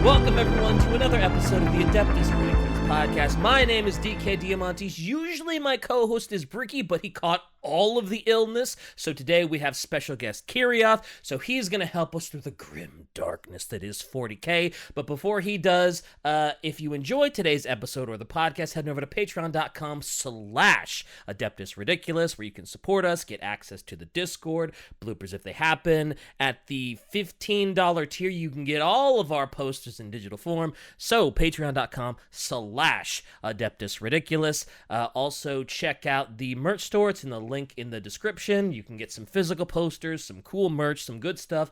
Welcome, everyone, to another episode of the Adeptus podcast. My name is DK Diamantes. Usually my co-host is Bricky, but he caught all of the illness. So today we have special guest Kirioth. So he's going to help us through the grim darkness that is 40K. But before he does, if you enjoyed today's episode or the podcast, head over to patreon.com/Adeptus Ridiculous, where you can support us, get access to the Discord, bloopers if they happen. At the $15 tier, you can get all of our posters in digital form. So patreon.com/Adeptus Ridiculous. Also check out the merch store. It's in the link in the description. You can get some physical posters, some cool merch, some good stuff.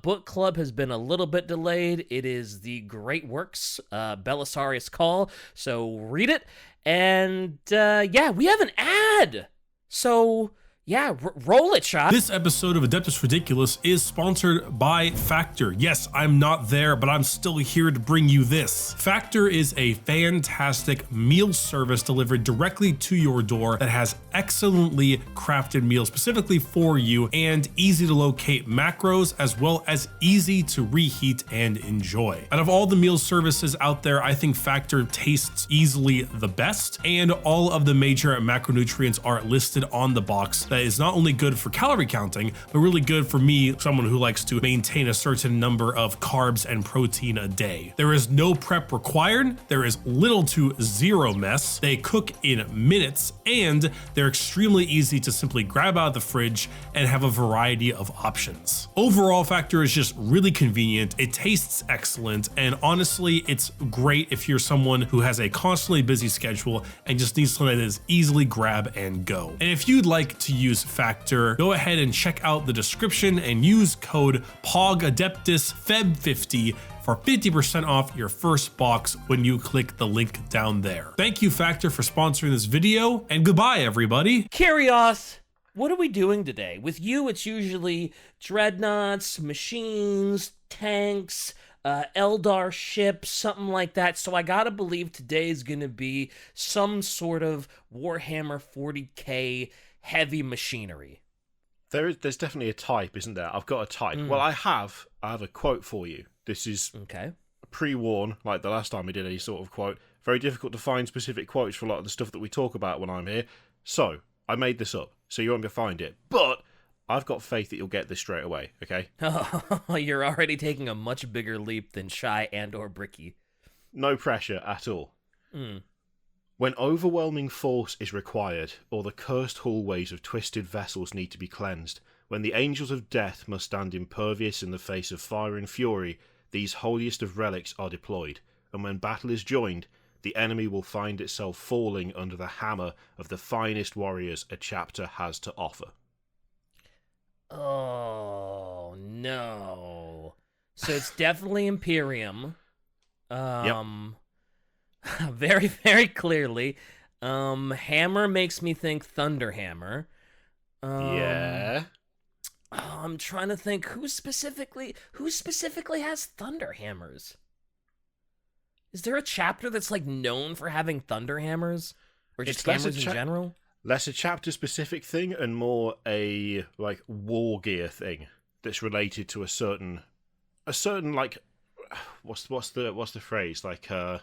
Book club has been a little bit delayed. It is the Great Works Belisarius Call, so read it. And yeah, we have an ad. So yeah, roll it, Shot. This episode of Adeptus Ridiculous is sponsored by Factor. Yes, I'm not there, but I'm still here to bring you this. Factor is a fantastic meal service delivered directly to your door that has excellently crafted meals specifically for you and easy to locate macros, as well as easy to reheat and enjoy. Out of all the meal services out there, I think Factor tastes easily the best, and all of the major macronutrients are listed on the box. That is not only good for calorie counting, but really good for me, someone who likes to maintain a certain number of carbs and protein a day. There is no prep required. There is little to zero mess. They cook in minutes, and they're extremely easy to simply grab out of the fridge and have a variety of options. Overall, Factor is just really convenient. It tastes excellent, and honestly, it's great if you're someone who has a constantly busy schedule and just needs something that is easily grab and go. And if you'd like to use Factor, go ahead and check out the description and use code POGADEPTUSFEB50 for 50% off your first box when you click the link down there. Thank you, Factor, for sponsoring this video, and goodbye, everybody. Kirioth, what are we doing today? With you, it's usually dreadnoughts, machines, tanks, Eldar ships, something like that. So I gotta believe today is gonna be some sort of Warhammer 40K heavy machinery. There's definitely a type, isn't there? I've got a type. Well, I have a quote for you. This is okay. Pre-warn, like the last time we did any sort of quote. Very difficult to find specific quotes for a lot of the stuff that we talk about when I'm here. So I made this up, so you won't be able to find it. But I've got faith that you'll get this straight away, okay? Oh, you're already taking a much bigger leap than Shy and or Bricky. No pressure at all. When overwhelming force is required, or the cursed hallways of twisted vessels need to be cleansed, when the angels of death must stand impervious in the face of fire and fury, these holiest of relics are deployed, and when battle is joined, the enemy will find itself falling under the hammer of the finest warriors a chapter has to offer. Oh, no. So it's definitely Imperium. Yep. Very, very clearly. Hammer makes me think Thunderhammer. Yeah. I'm trying to think who specifically has Thunderhammers. Is there a chapter that's like known for having Thunderhammers, or just hammers in general? Less a chapter specific thing and more a like war gear thing that's related to a certain like what's the phrase, like Faction?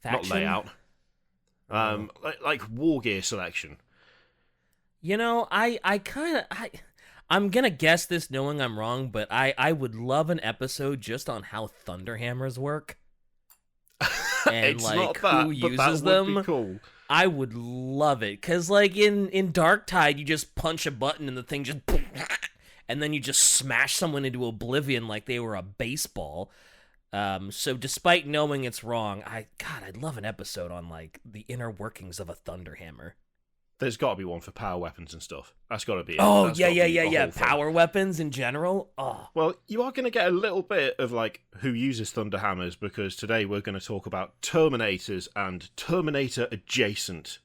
Not layout. Like war gear selection. You know, I'm gonna guess this knowing I'm wrong, but I would love an episode just on how Thunderhammers work. And It's like not that, who but that uses would them. be cool. I would love it. Cause like in Dark Tide, you just punch a button and the thing just and then you just smash someone into oblivion like they were a baseball. So despite knowing it's wrong, I'd love an episode on like the inner workings of a Thunderhammer. There's got to be one for power weapons and stuff. That's got to be it. Oh, That's gotta be a yeah. whole thing. Power weapons in general. Oh. Well, you are going to get a little bit of like who uses Thunderhammers, because today we're going to talk about Terminators and Terminator adjacent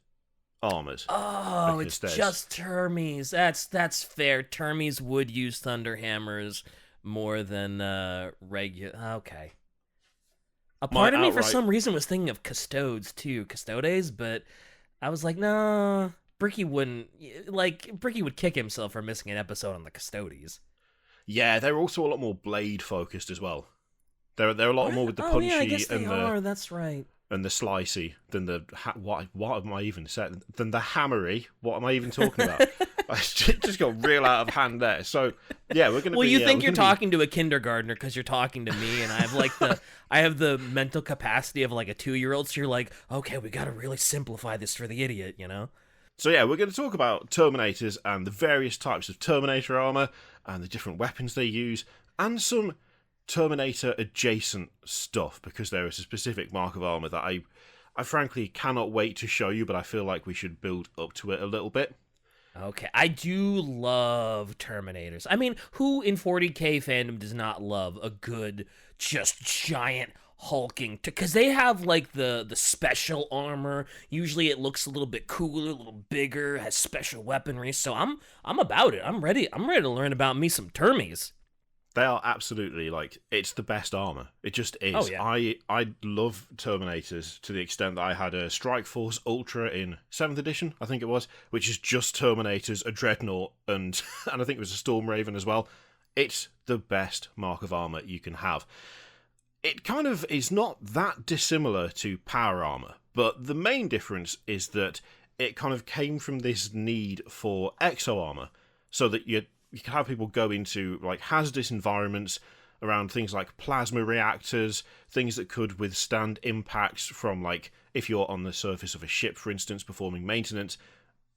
armors. Oh, it's just Termies. That's fair. Termies would use Thunderhammers more than regular. Okay. A part of me for some reason was thinking of Custodes too, Custodes, but I was like, nah. Bricky would kick himself for missing an episode on the Custodes. Yeah, they're also a lot more blade focused as well. They're a lot more with the punchy I guess they are. That's right. and the slicey than the what am I even saying? Than the hammery. What am I even talking about? I just got real out of hand there. So yeah, we're gonna. Well, be, you think you're talking to a kindergartner because you're talking to me, and I have like I have the mental capacity of like a 2-year-old. So you're like, okay, we got to really simplify this for the idiot, you know? So yeah, we're going to talk about Terminators and the various types of Terminator armor and the different weapons they use, and some Terminator adjacent stuff, because there is a specific mark of armor that I frankly cannot wait to show you, but I feel like we should build up to it a little bit. Okay, I do love Terminators. I mean, who in 40K fandom does not love a good, just giant hulking? Because they have like the special armor. Usually, it looks a little bit cooler, a little bigger, has special weaponry. So I'm about it. I'm ready. I'm ready to learn about me some Termies. They are absolutely, like, it's the best armor. It just is. Oh, yeah. I love Terminators to the extent that I had a Strike Force Ultra in 7th edition, I think it was, which is just Terminators, a Dreadnought, and I think it was a Storm Raven as well. It's the best mark of armor you can have. It kind of is not that dissimilar to power armor, but the main difference is that it kind of came from this need for exo armor, so that you can have people go into like hazardous environments around things like plasma reactors, things that could withstand impacts from, like, if you're on the surface of a ship, for instance, performing maintenance,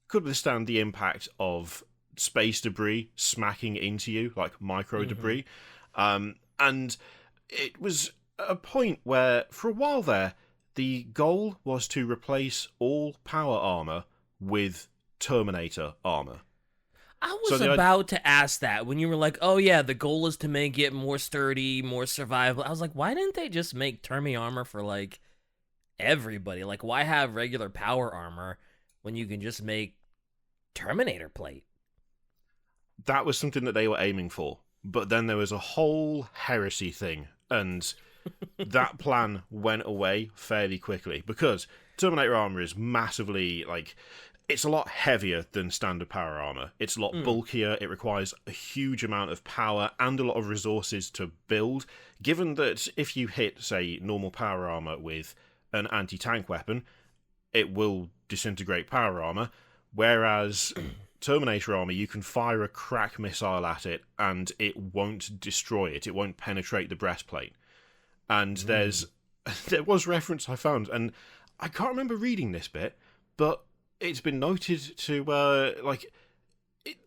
could withstand the impact of space debris smacking into you, like micro debris. And it was a point where, for a while there, the goal was to replace all power armor with Terminator armor. I was about to ask that when you were like, oh yeah, the goal is to make it more sturdy, more survivable. I was like, why didn't they just make Termi armor for, like, everybody? Like, why have regular power armor when you can just make Terminator plate? That was something that they were aiming for. But then there was a whole heresy thing, and that plan went away fairly quickly, because Terminator armor is massively, like, it's a lot heavier than standard power armor. It's a lot bulkier. It requires a huge amount of power and a lot of resources to build, given that if you hit, say, normal power armor with an anti-tank weapon, it will disintegrate power armor, whereas Terminator armor, you can fire a crack missile at it and it won't destroy it. It won't penetrate the breastplate. And there was reference I found, and I can't remember reading this bit, but it's been noted to,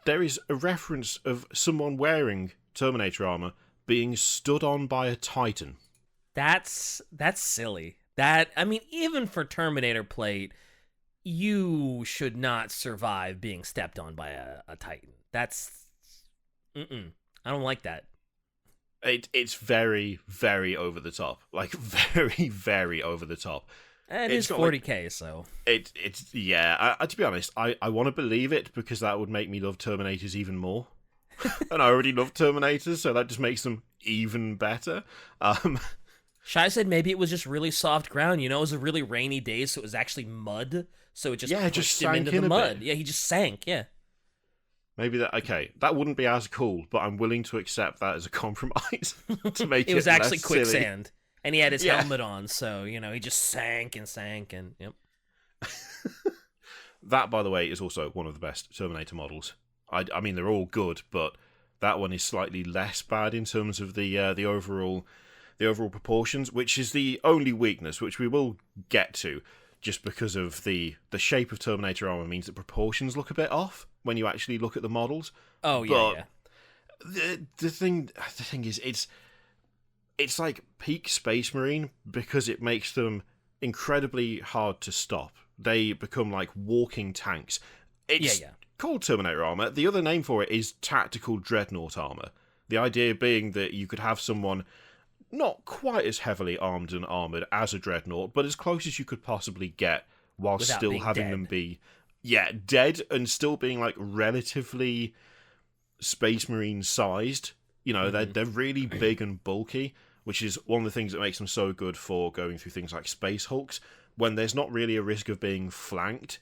there is a reference of someone wearing Terminator armor being stood on by a Titan. That's silly. I mean, even for Terminator plate, you should not survive being stepped on by a Titan. I don't like that. It's very, very over the top. Like, very, very over the top. And it's 40K, so... It's yeah, to be honest, I want to believe it, because that would make me love Terminators even more. And I already love Terminators, so that just makes them even better. Shai said maybe it was just really soft ground, you know? It was a really rainy day, so it was actually mud, so it just pushed him into the mud. Yeah, he just sank, yeah. Maybe that wouldn't be as cool, but I'm willing to accept that as a compromise to make it was actually less quicksand. silly. And he had his helmet on, so, you know, he just sank, and yep. That, by the way, is also one of the best Terminator models. I mean, they're all good, but that one is slightly less bad in terms of the overall proportions, which is the only weakness, which we will get to, just because of the shape of Terminator armor means that proportions look a bit off when you actually look at the models. Oh, yeah, yeah. The thing is, it's like peak Space Marine, because it makes them incredibly hard to stop. They become like walking tanks. It's called Terminator Armour. The other name for it is Tactical Dreadnought Armour. The idea being that you could have someone not quite as heavily armed and armoured as a Dreadnought, but as close as you could possibly get, while without still having them be dead and still being like relatively Space Marine sized. You know, they're really big and bulky, which is one of the things that makes them so good for going through things like Space Hulks. When there's not really a risk of being flanked,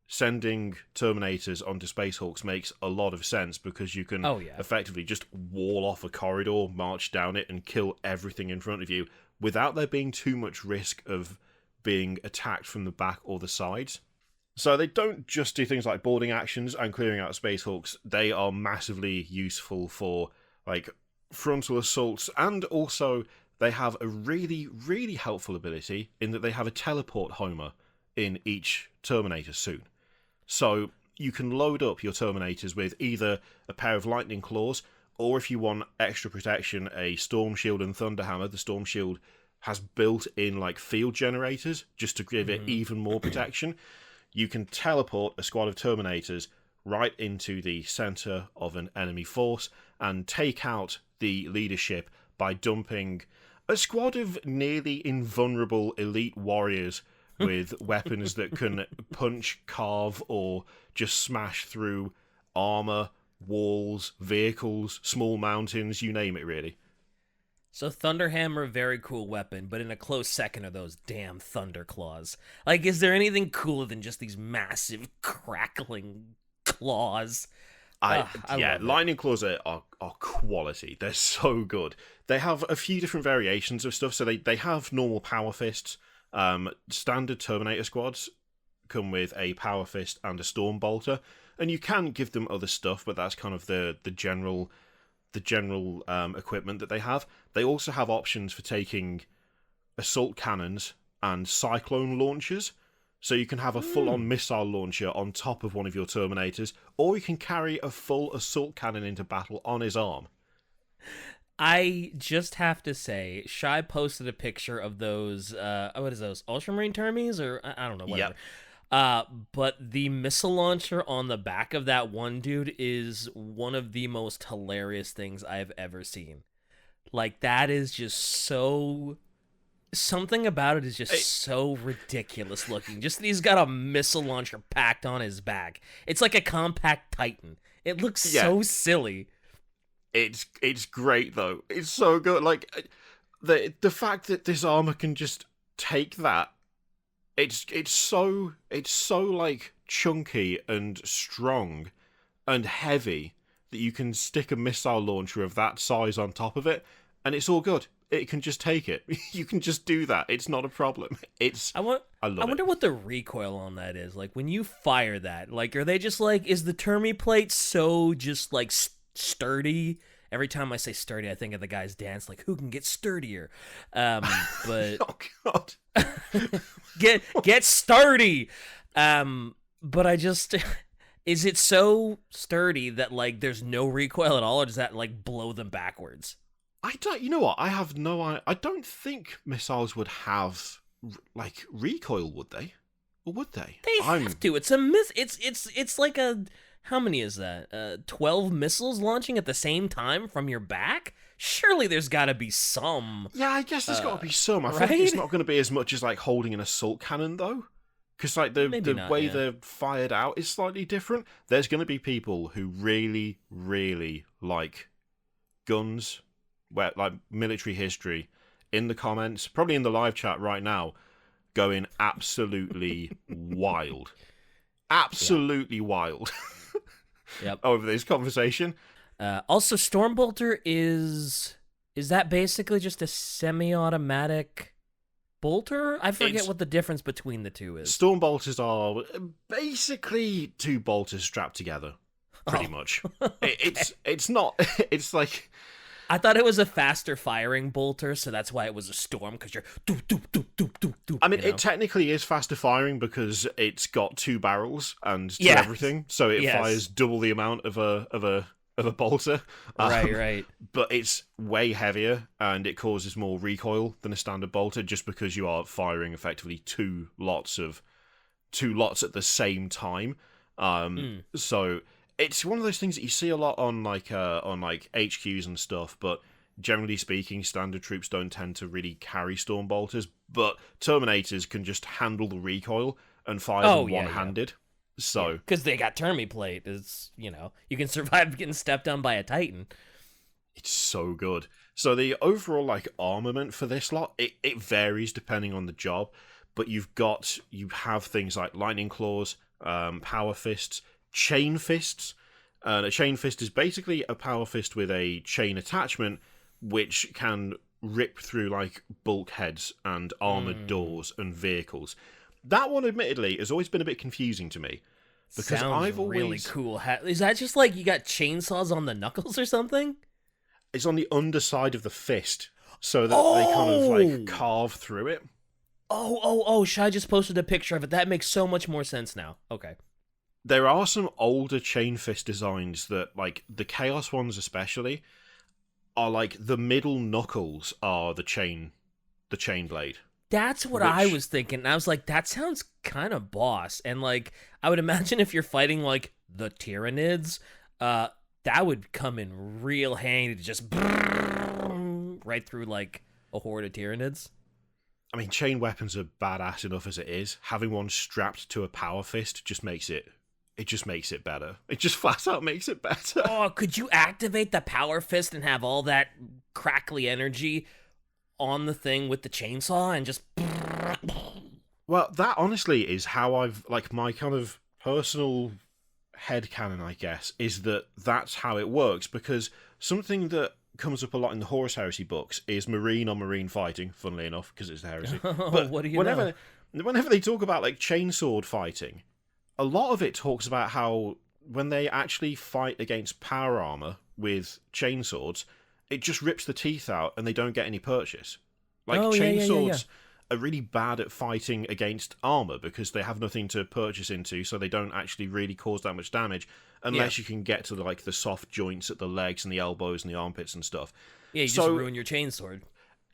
sending Terminators onto Space Hulks makes a lot of sense because you can effectively just wall off a corridor, march down it, and kill everything in front of you without there being too much risk of being attacked from the back or the sides. So they don't just do things like boarding actions and clearing out Space Hulks. They are massively useful for like frontal assaults, and also they have a really, really helpful ability in that they have a teleport homer in each Terminator suit. So you can load up your Terminators with either a pair of lightning claws, or if you want extra protection, a storm shield and thunder hammer. The storm shield has built-in like field generators just to give it even more protection. You can teleport a squad of Terminators right into the center of an enemy force and take out the leadership by dumping a squad of nearly invulnerable elite warriors with weapons that can punch, carve, or just smash through armor, walls, vehicles, small mountains, you name it, really. So Thunderhammer, very cool weapon, but in a close second are those damn Thunder Claws. Like, is there anything cooler than just these massive, crackling claws? Lightning Claws are quality. They're so good. They have a few different variations of stuff. So they have normal Power Fists. Standard Terminator squads come with a Power Fist and a Storm Bolter, and you can give them other stuff, but that's kind of the general equipment that they have. They also have options for taking assault cannons and cyclone launchers, so you can have a full-on missile launcher on top of one of your Terminators, or you can carry a full assault cannon into battle on his arm. I just have to say, Shy posted a picture of those, what is those, Ultramarine Termies? Or, I don't know, whatever. Yep. But the missile launcher on the back of that one dude is one of the most hilarious things I've ever seen. Like, that is just so... Something about it is just so ridiculous looking. Just that he's got a missile launcher packed on his back. It's like a compact Titan. It looks so silly. It's great though. It's so good. Like the fact that this armor can just take that. It's so like chunky and strong and heavy that you can stick a missile launcher of that size on top of it, and it's all good. It can just take it. You can just do that. It's not a problem. I wonder what the recoil on that is. Like when you fire that, like are they just like, is the Termi plate so just like sturdy? Every time I say sturdy, I think of the guy's dance, like who can get sturdier? But oh god, get sturdy. But I just, is it so sturdy that like there's no recoil at all, or does that like blow them backwards? I don't. You know what? I have no idea. I don't think missiles would have like recoil, would they? Or would they? They have to. It's a It's like a. How many is that? 12 missiles launching at the same time from your back? Surely there's got to be some. Yeah, I guess there's got to be some. I think it's not going to be as much as like holding an assault cannon though, because like the way they're fired out is slightly different. There's going to be people who really, really like guns, like military history, in the comments, probably in the live chat right now, going absolutely wild, absolutely wild. Yep. Over this conversation. Also, Stormbolter is that basically just a semi-automatic bolter? I forget what the difference between the two is. Stormbolters are basically two bolters strapped together, pretty much. It's not. It's like. I thought it was a faster firing bolter, so that's why it was a storm, because you're doop, doop, doop, doop, doop, doop. I mean, it technically is faster firing because it's got two barrels and everything, so it fires double the amount of a bolter. Right. But it's way heavier and it causes more recoil than a standard bolter, just because you are firing effectively two lots at the same time. So. It's one of those things that you see a lot on like HQs and stuff, but generally speaking, standard troops don't tend to really carry storm bolters. But Terminators can just handle the recoil and fire them one-handed. Yeah. So because they got Termi plate, it's you can survive getting stepped on by a Titan. It's so good. So the overall like armament for this lot, it varies depending on the job, but you have things like lightning claws, power fists, chain fists. A chain fist is basically a power fist with a chain attachment, which can rip through like bulkheads and armored doors and vehicles. That one, admittedly, has always been a bit confusing to me. Because Sounds I've always... really cool. Is that just like you got chainsaws on the knuckles or something? It's on the underside of the fist, so that they kind of like carve through it. Oh, Shai just posted a picture of it. That makes so much more sense now. Okay. There are some older chain fist designs that, like, the Chaos ones especially, are like the middle knuckles are the chain blade. That's what I was thinking. I was like, that sounds kind of boss. And like, I would imagine if you're fighting like the Tyranids, that would come in real handy to just right through like a horde of Tyranids. I mean, chain weapons are badass enough as it is. Having one strapped to a power fist just makes it better. It just flat out makes it better. Oh, could you activate the power fist and have all that crackly energy on the thing with the chainsaw and just... Well, that honestly is how I've, like, my kind of personal headcanon, I guess, is that that's how it works, because something that comes up a lot in the Horus Heresy books is marine on marine fighting, funnily enough, because it's the heresy. But what do you know? Whenever they talk about, like, chainsword fighting, a lot of it talks about how when they actually fight against power armor with chainswords, it just rips the teeth out and they don't get any purchase. Like, chainswords are really bad at fighting against armor because they have nothing to purchase into, so they don't actually really cause that much damage unless you can get to the soft joints at the legs and the elbows and the armpits and stuff. Yeah, you just ruin your chainsword.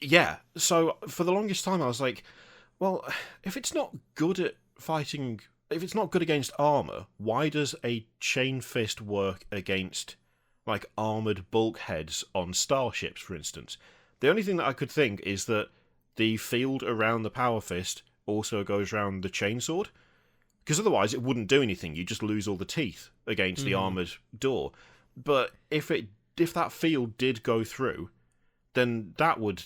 Yeah, so for the longest time I was like, well, if it's not good at fighting... If it's not good against armor, why does a chain fist work against, like, armored bulkheads on starships, for instance? The only thing that I could think is that the field around the power fist also goes around the chainsword, because otherwise it wouldn't do anything. You just lose all the teeth against the armored door. But if that field did go through, then that would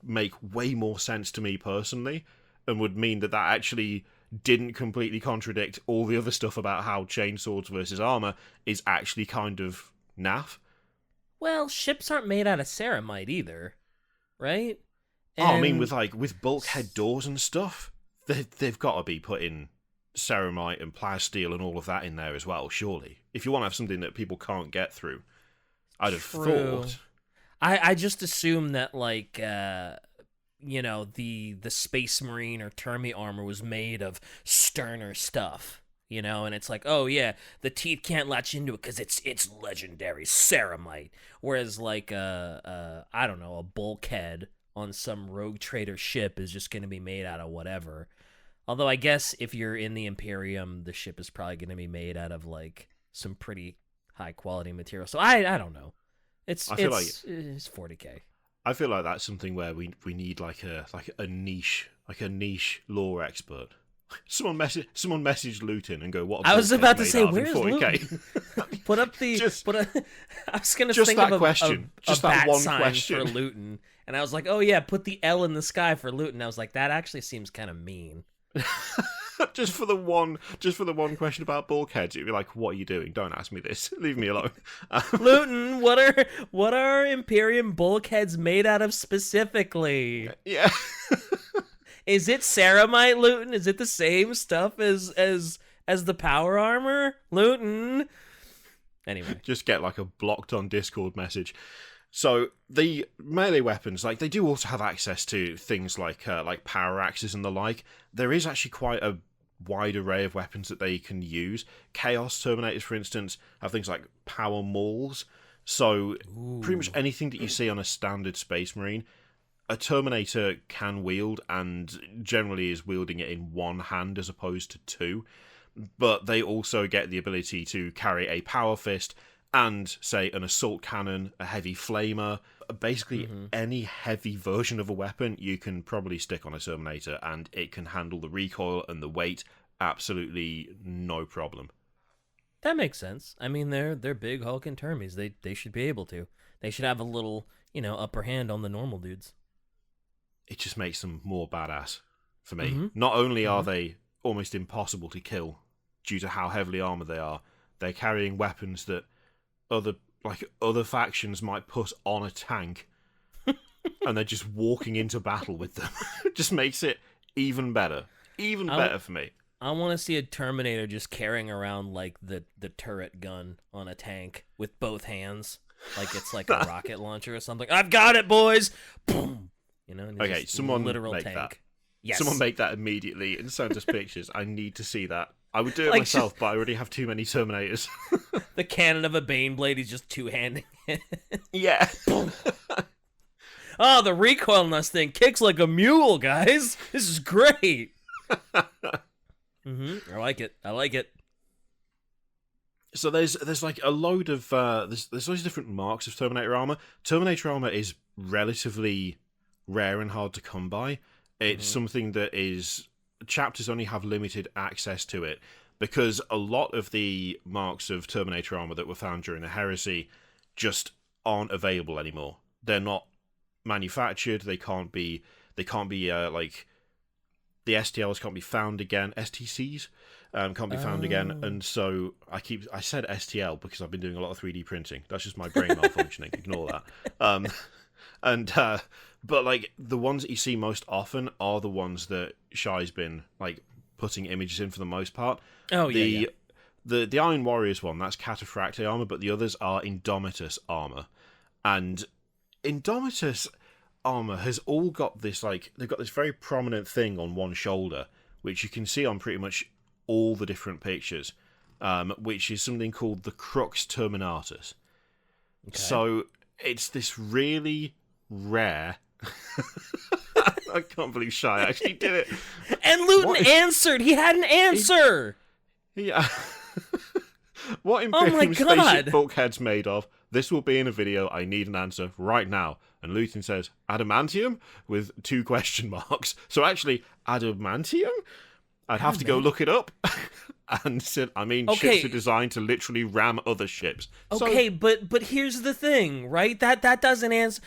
make way more sense to me personally, and would mean that actually didn't completely contradict all the other stuff about how chainswords versus armor is actually kind of naff. Well, ships aren't made out of ceramite either, right? I mean, with bulkhead doors and stuff, they've got to be putting ceramite and plasteel and all of that in there as well, surely. If you want to have something that people can't get through, I'd have thought. I just assume that, like, you know, the Space Marine or Terminator armor was made of sterner stuff, you know, and it's like, oh yeah, the teeth can't latch into it because it's legendary ceramite. Whereas like I don't know, a bulkhead on some rogue trader ship is just going to be made out of whatever. Although I guess if you're in the Imperium, the ship is probably going to be made out of like some pretty high quality material. So I don't know. It's 40K. I feel like that's something where we need like a niche lore expert. Someone message Luton and go, what? I was about to say, where's 40K? Luton? Put up the I was gonna just think that of question, just a that bat one sign question for Luton, and I was like, oh yeah, put the L in the sky for Luton. I was like, that actually seems kind of mean. just for the one question about bulkheads, you'd be like, what are you doing? Don't ask me this. Leave me alone. Luton, what are Imperium bulkheads made out of specifically? Yeah. Is it ceramite, Luton? Is it the same stuff as the power armor, Luton? Anyway, just get like a blocked on Discord message. So the melee weapons, like, they do also have access to things like power axes and the like. There is actually quite a wide array of weapons that they can use. Chaos Terminators, for instance, have things like power mauls. So pretty much anything that you see on a standard Space Marine, a Terminator can wield, and generally is wielding it in one hand as opposed to two. But they also get the ability to carry a power fist and, say, an assault cannon, a heavy flamer. Basically, any heavy version of a weapon you can probably stick on a Terminator, and it can handle the recoil and the weight absolutely no problem. That makes sense. I mean, they're big hulking Termies. They should be able to. They should have a little, upper hand on the normal dudes. It just makes them more badass for me. Not only are they almost impossible to kill due to how heavily armored they are, they're carrying weapons that other factions might put on a tank, and they're just walking into battle with them. Just makes it even better. Even better for me. I want to see a Terminator just carrying around like the turret gun on a tank with both hands, like it's like a rocket launcher or something. I've got it, boys. Boom. You know. Okay, someone literal make tank. that. Yes. Someone make that immediately and send us pictures. I need to see that. I would do it Like myself, but I already have too many Terminators. The cannon of a Baneblade, he's just two-handing it. Yeah. Oh, the recoil on this thing kicks like a mule, guys. This is great. I like it. I like it. So there's like a load of there's loads of different marks of Terminator armor. Terminator armor is relatively rare and hard to come by. It's something that is chapters only have limited access to it, because a lot of the marks of Terminator armor that were found during the Heresy just aren't available anymore. They're not manufactured. They can't be like the STLs can't be found again. STCs can't be found again. And so I said STL because I've been doing a lot of 3D printing. That's just my brain malfunctioning. Ignore that. But like the ones that you see most often are the ones that Shai's been like putting images in for the most part. Oh, yeah. The Iron Warriors one, that's Cataphracte armor, but the others are Indomitus armor. And Indomitus armor has all got this, like, they've got this very prominent thing on one shoulder, which you can see on pretty much all the different pictures, which is something called the Crux Terminatus. Okay. So it's this really rare... I can't believe Shai actually did it. And Luton answered. He had an answer. Yeah. What Imperium spaceship bulkhead's made of? This will be in a video. I need an answer right now. And Luton says, adamantium? With 2 question marks. So actually, adamantium? I'd have to go look it up. And said, ships are designed to literally ram other ships. Okay, but here's the thing, right? That doesn't answer.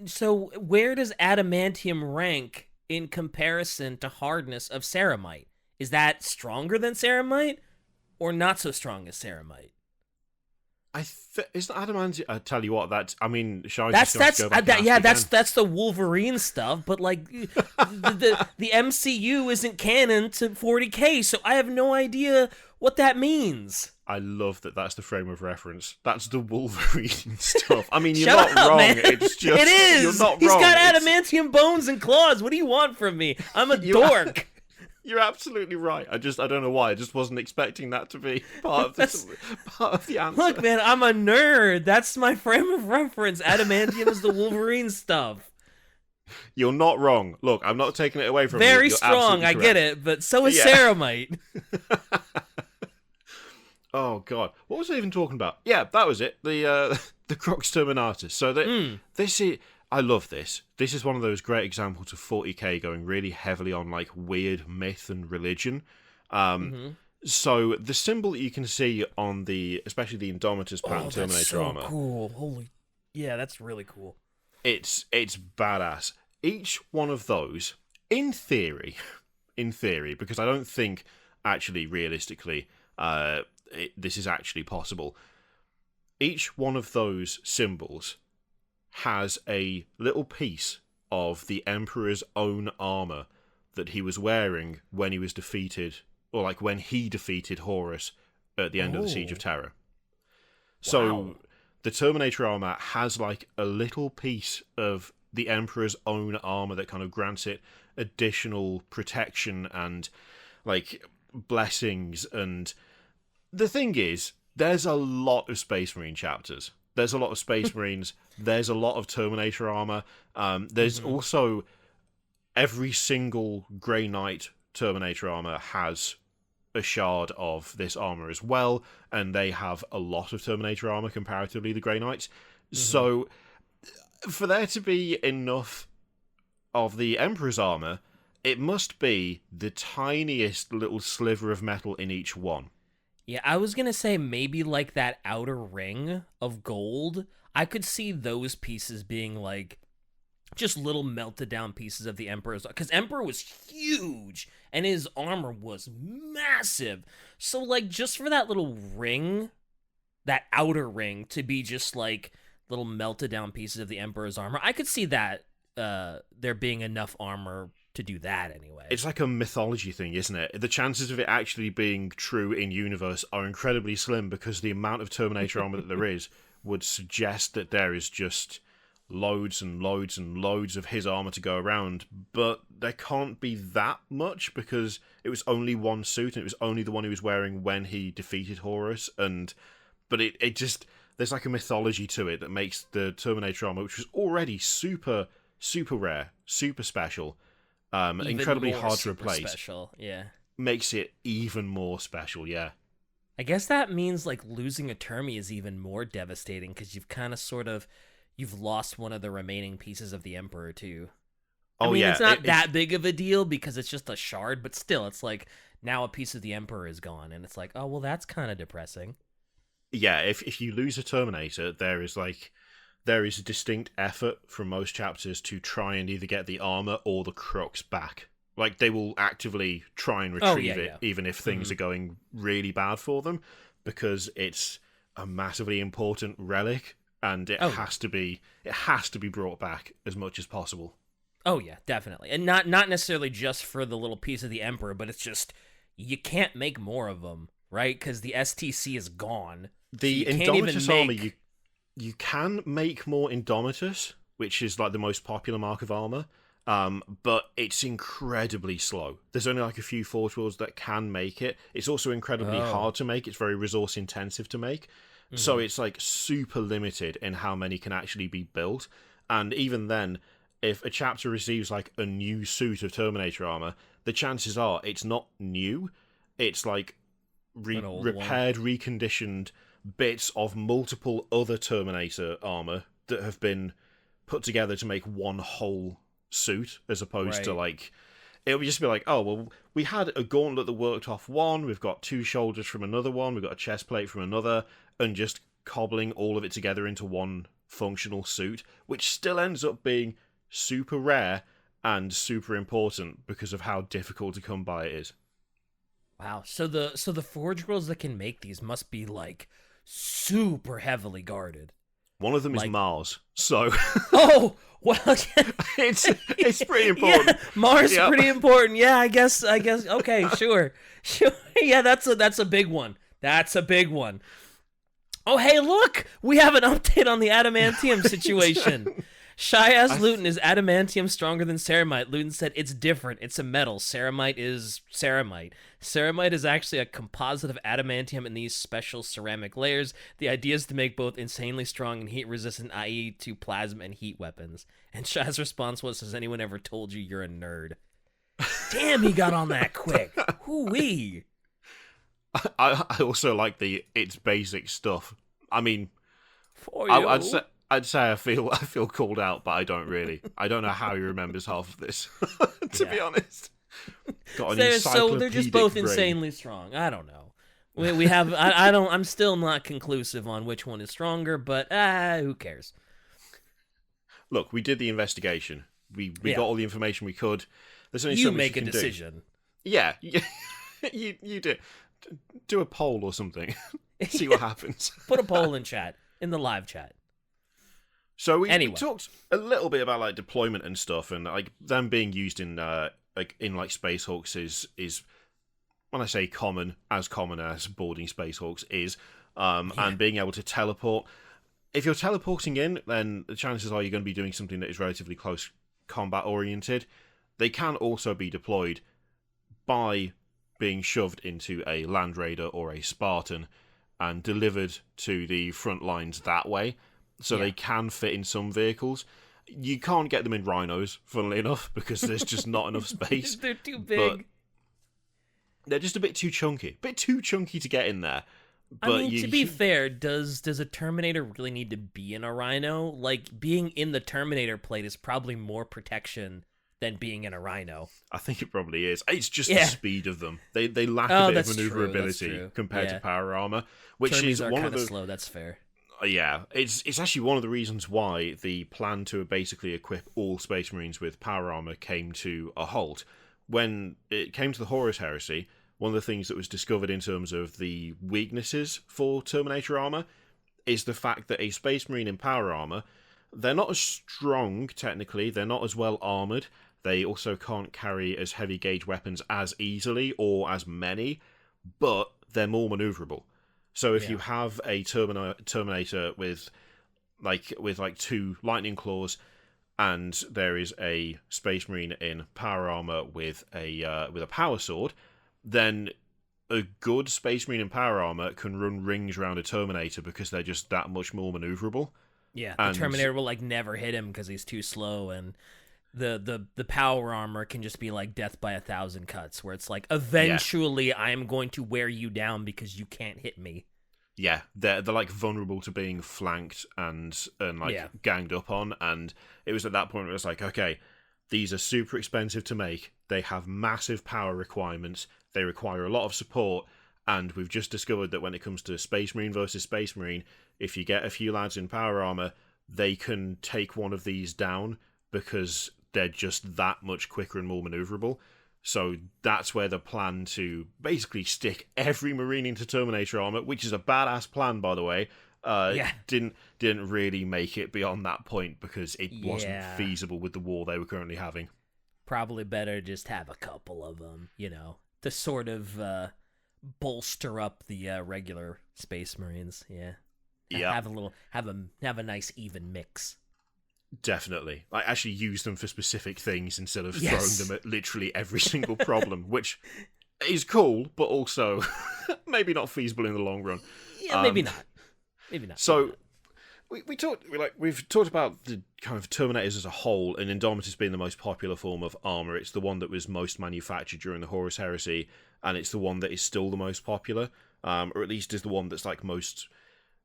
So where does adamantium rank in comparison to hardness of ceramite? Is that stronger than ceramite, or not so strong as ceramite? Isn't adamantium? I tell you what, that's the Wolverine stuff. But like, the MCU isn't canon to 40K, so I have no idea what that means. I love that. That's the frame of reference. That's the Wolverine stuff. I mean, you're Shut not up, wrong. Man. It's just it is. You're not He's wrong. got adamantium bones and claws. What do you want from me? I'm a dork. You're absolutely right. I don't know why. I just wasn't expecting that to be part of the answer. Look, man, I'm a nerd. That's my frame of reference. Adamantium is the Wolverine stuff. You're not wrong. Look, I'm not taking it away from you. Very You're strong, I get it, but so is ceramite. Oh god, what was I even talking about? Yeah, that was it. The Crux Terminatus. So this is. I love this. This is one of those great examples of 40k going really heavily on like weird myth and religion. So the symbol that you can see on especially the Indomitus pattern Terminator armor. Cool. Holy, yeah, that's really cool. It's badass. Each one of those, in theory, because I don't think actually realistically this is actually possible. Each one of those symbols has a little piece of the Emperor's own armor that he was wearing when he was defeated, or like when he defeated Horus at the end of the Siege of Terror. So the Terminator armor has like a little piece of the Emperor's own armor that kind of grants it additional protection and like blessings. And the thing is, there's a lot of Space Marine chapters. There's a lot of Space Marines. There's a lot of Terminator armor. There's also every single Grey Knight Terminator armor has a shard of this armor as well, and they have a lot of Terminator armor comparatively, the Grey Knights. So for there to be enough of the Emperor's armor, it must be the tiniest little sliver of metal in each one. Yeah, I was going to say maybe like that outer ring of gold. I could see those pieces being like just little melted down pieces of the Emperor's, because Emperor was huge and his armor was massive. So like just for that little ring, that outer ring to be just like little melted down pieces of the Emperor's armor, I could see that there being enough armor to do that anyway. It's like a mythology thing, isn't it? The chances of it actually being true in universe are incredibly slim because the amount of Terminator armor that there is would suggest that there is just loads and loads and loads of his armor to go around, but there can't be that much because it was only one suit and it was only the one he was wearing when he defeated Horus, but it just, there's like a mythology to it that makes the Terminator armor, which was already super rare, super special, incredibly hard to replace, special, yeah, makes it even more special. Yeah, I guess that means like losing a Termi is even more devastating because you've kind of you've lost one of the remaining pieces of the Emperor too. I mean, it's not that big of a deal because it's just a shard, but still, it's like now a piece of the Emperor is gone, and it's like, oh well, that's kind of depressing. Yeah, if you lose a Terminator, there is a distinct effort from most chapters to try and either get the armor or the crux back. Like, they will actively try and retrieve it, even if things are going really bad for them, because it's a massively important relic, and it has to be brought back as much as possible. Oh yeah, definitely, and not necessarily just for the little piece of the Emperor, but it's just you can't make more of them, right? Because the STC is gone. The so Indomitus armor, you can make more Indomitus, which is like the most popular mark of armor, but it's incredibly slow. There's only like a few Forge Worlds that can make it. It's also incredibly hard to make. It's very resource intensive to make. So it's like super limited in how many can actually be built. And even then, if a chapter receives like a new suit of Terminator armor, the chances are it's not new. It's like repaired, reconditioned bits of multiple other Terminator armor that have been put together to make one whole suit, as opposed to like, it would just be like, oh well, we had a gauntlet that worked off one, we've got two shoulders from another one, we've got a chest plate from another, and just cobbling all of it together into one functional suit, which still ends up being super rare and super important because of how difficult to come by it is. Wow. So the Forge Worlds that can make these must be like super heavily guarded. One of them is Mars, so oh well, it's pretty important. Yeah, Mars is pretty important. Yeah, I guess. Okay, sure. Yeah, that's a big one. That's a big one. Oh, hey, look, we have an update on the adamantium situation. Shy asked Luton, is adamantium stronger than ceramite? Luton said, it's different. It's a metal. Ceramite is ceramite. Ceramite is actually a composite of adamantium in these special ceramic layers. The idea is to make both insanely strong and heat-resistant, i.e. to plasma and heat weapons. And Shy's response was, has anyone ever told you you're a nerd? Damn, he got on that quick. Hoo-wee. I also like it's basic stuff. I mean, I'd say I feel called out, but I don't really. I don't know how he remembers half of this, to be honest. Got an so they're just both brain. Insanely strong. I don't know. We have. I don't. I'm still not conclusive on which one is stronger, but who cares? Look, we did the investigation. We got all the information we could. There's only you so much make you a can decision. Do. Yeah, you do a poll or something. See what happens. Put a poll in chat, in the live chat. So we talked a little bit about like deployment and stuff, and like them being used in Space Hawks is when I say common as boarding Space Hawks is, and being able to teleport. If you're teleporting in, then the chances are you're going to be doing something that is relatively close combat oriented. They can also be deployed by being shoved into a Land Raider or a Spartan and delivered to the front lines that way. So they can fit in some vehicles. You can't get them in Rhinos, funnily enough, because there's just not enough space. They're too big. But they're just a bit too chunky. A bit too chunky to get in there. But I mean, to be fair, does a Terminator really need to be in a Rhino? Like, being in the Terminator plate is probably more protection than being in a Rhino. I think it probably is. It's just the speed of them. They lack a bit of maneuverability compared to power armor, which Termies is are one kind of the slow. That's fair. Yeah, it's actually one of the reasons why the plan to basically equip all Space Marines with power armor came to a halt. When it came to the Horus Heresy, one of the things that was discovered in terms of the weaknesses for Terminator armor is the fact that a Space Marine in power armor, they're not as strong, technically, they're not as well armored, they also can't carry as heavy gauge weapons as easily or as many, but they're more maneuverable. So if you have a Terminator with two lightning claws, and there is a Space Marine in power armor with a power sword, then a good Space Marine in power armor can run rings around a Terminator because they're just that much more maneuverable. Yeah, the Terminator will like never hit him because he's too slow, and the power armor can just be like death by 1,000 cuts, where it's like eventually I am going to wear you down because you can't hit me. Yeah, they're like vulnerable to being flanked and ganged up on, and it was at that point where it was like, okay, these are super expensive to make, they have massive power requirements, they require a lot of support, and we've just discovered that when it comes to Space Marine versus Space Marine, if you get a few lads in power armor, they can take one of these down because they're just that much quicker and more maneuverable. So that's where the plan to basically stick every Marine into Terminator armor, which is a badass plan, by the way, didn't really make it beyond that point because it wasn't feasible with the war they were currently having. Probably better just have a couple of them, to sort of bolster up the regular Space Marines. Yeah. Have a nice even mix. Definitely. I actually use them for specific things instead of throwing them at literally every single problem, which is cool, but also maybe not feasible in the long run. Yeah, maybe not. Maybe not. So we've talked about the kind of Terminators as a whole, and Indomitus being the most popular form of armor. It's the one that was most manufactured during the Horus Heresy, and it's the one that is still the most popular, or at least is the one that's like most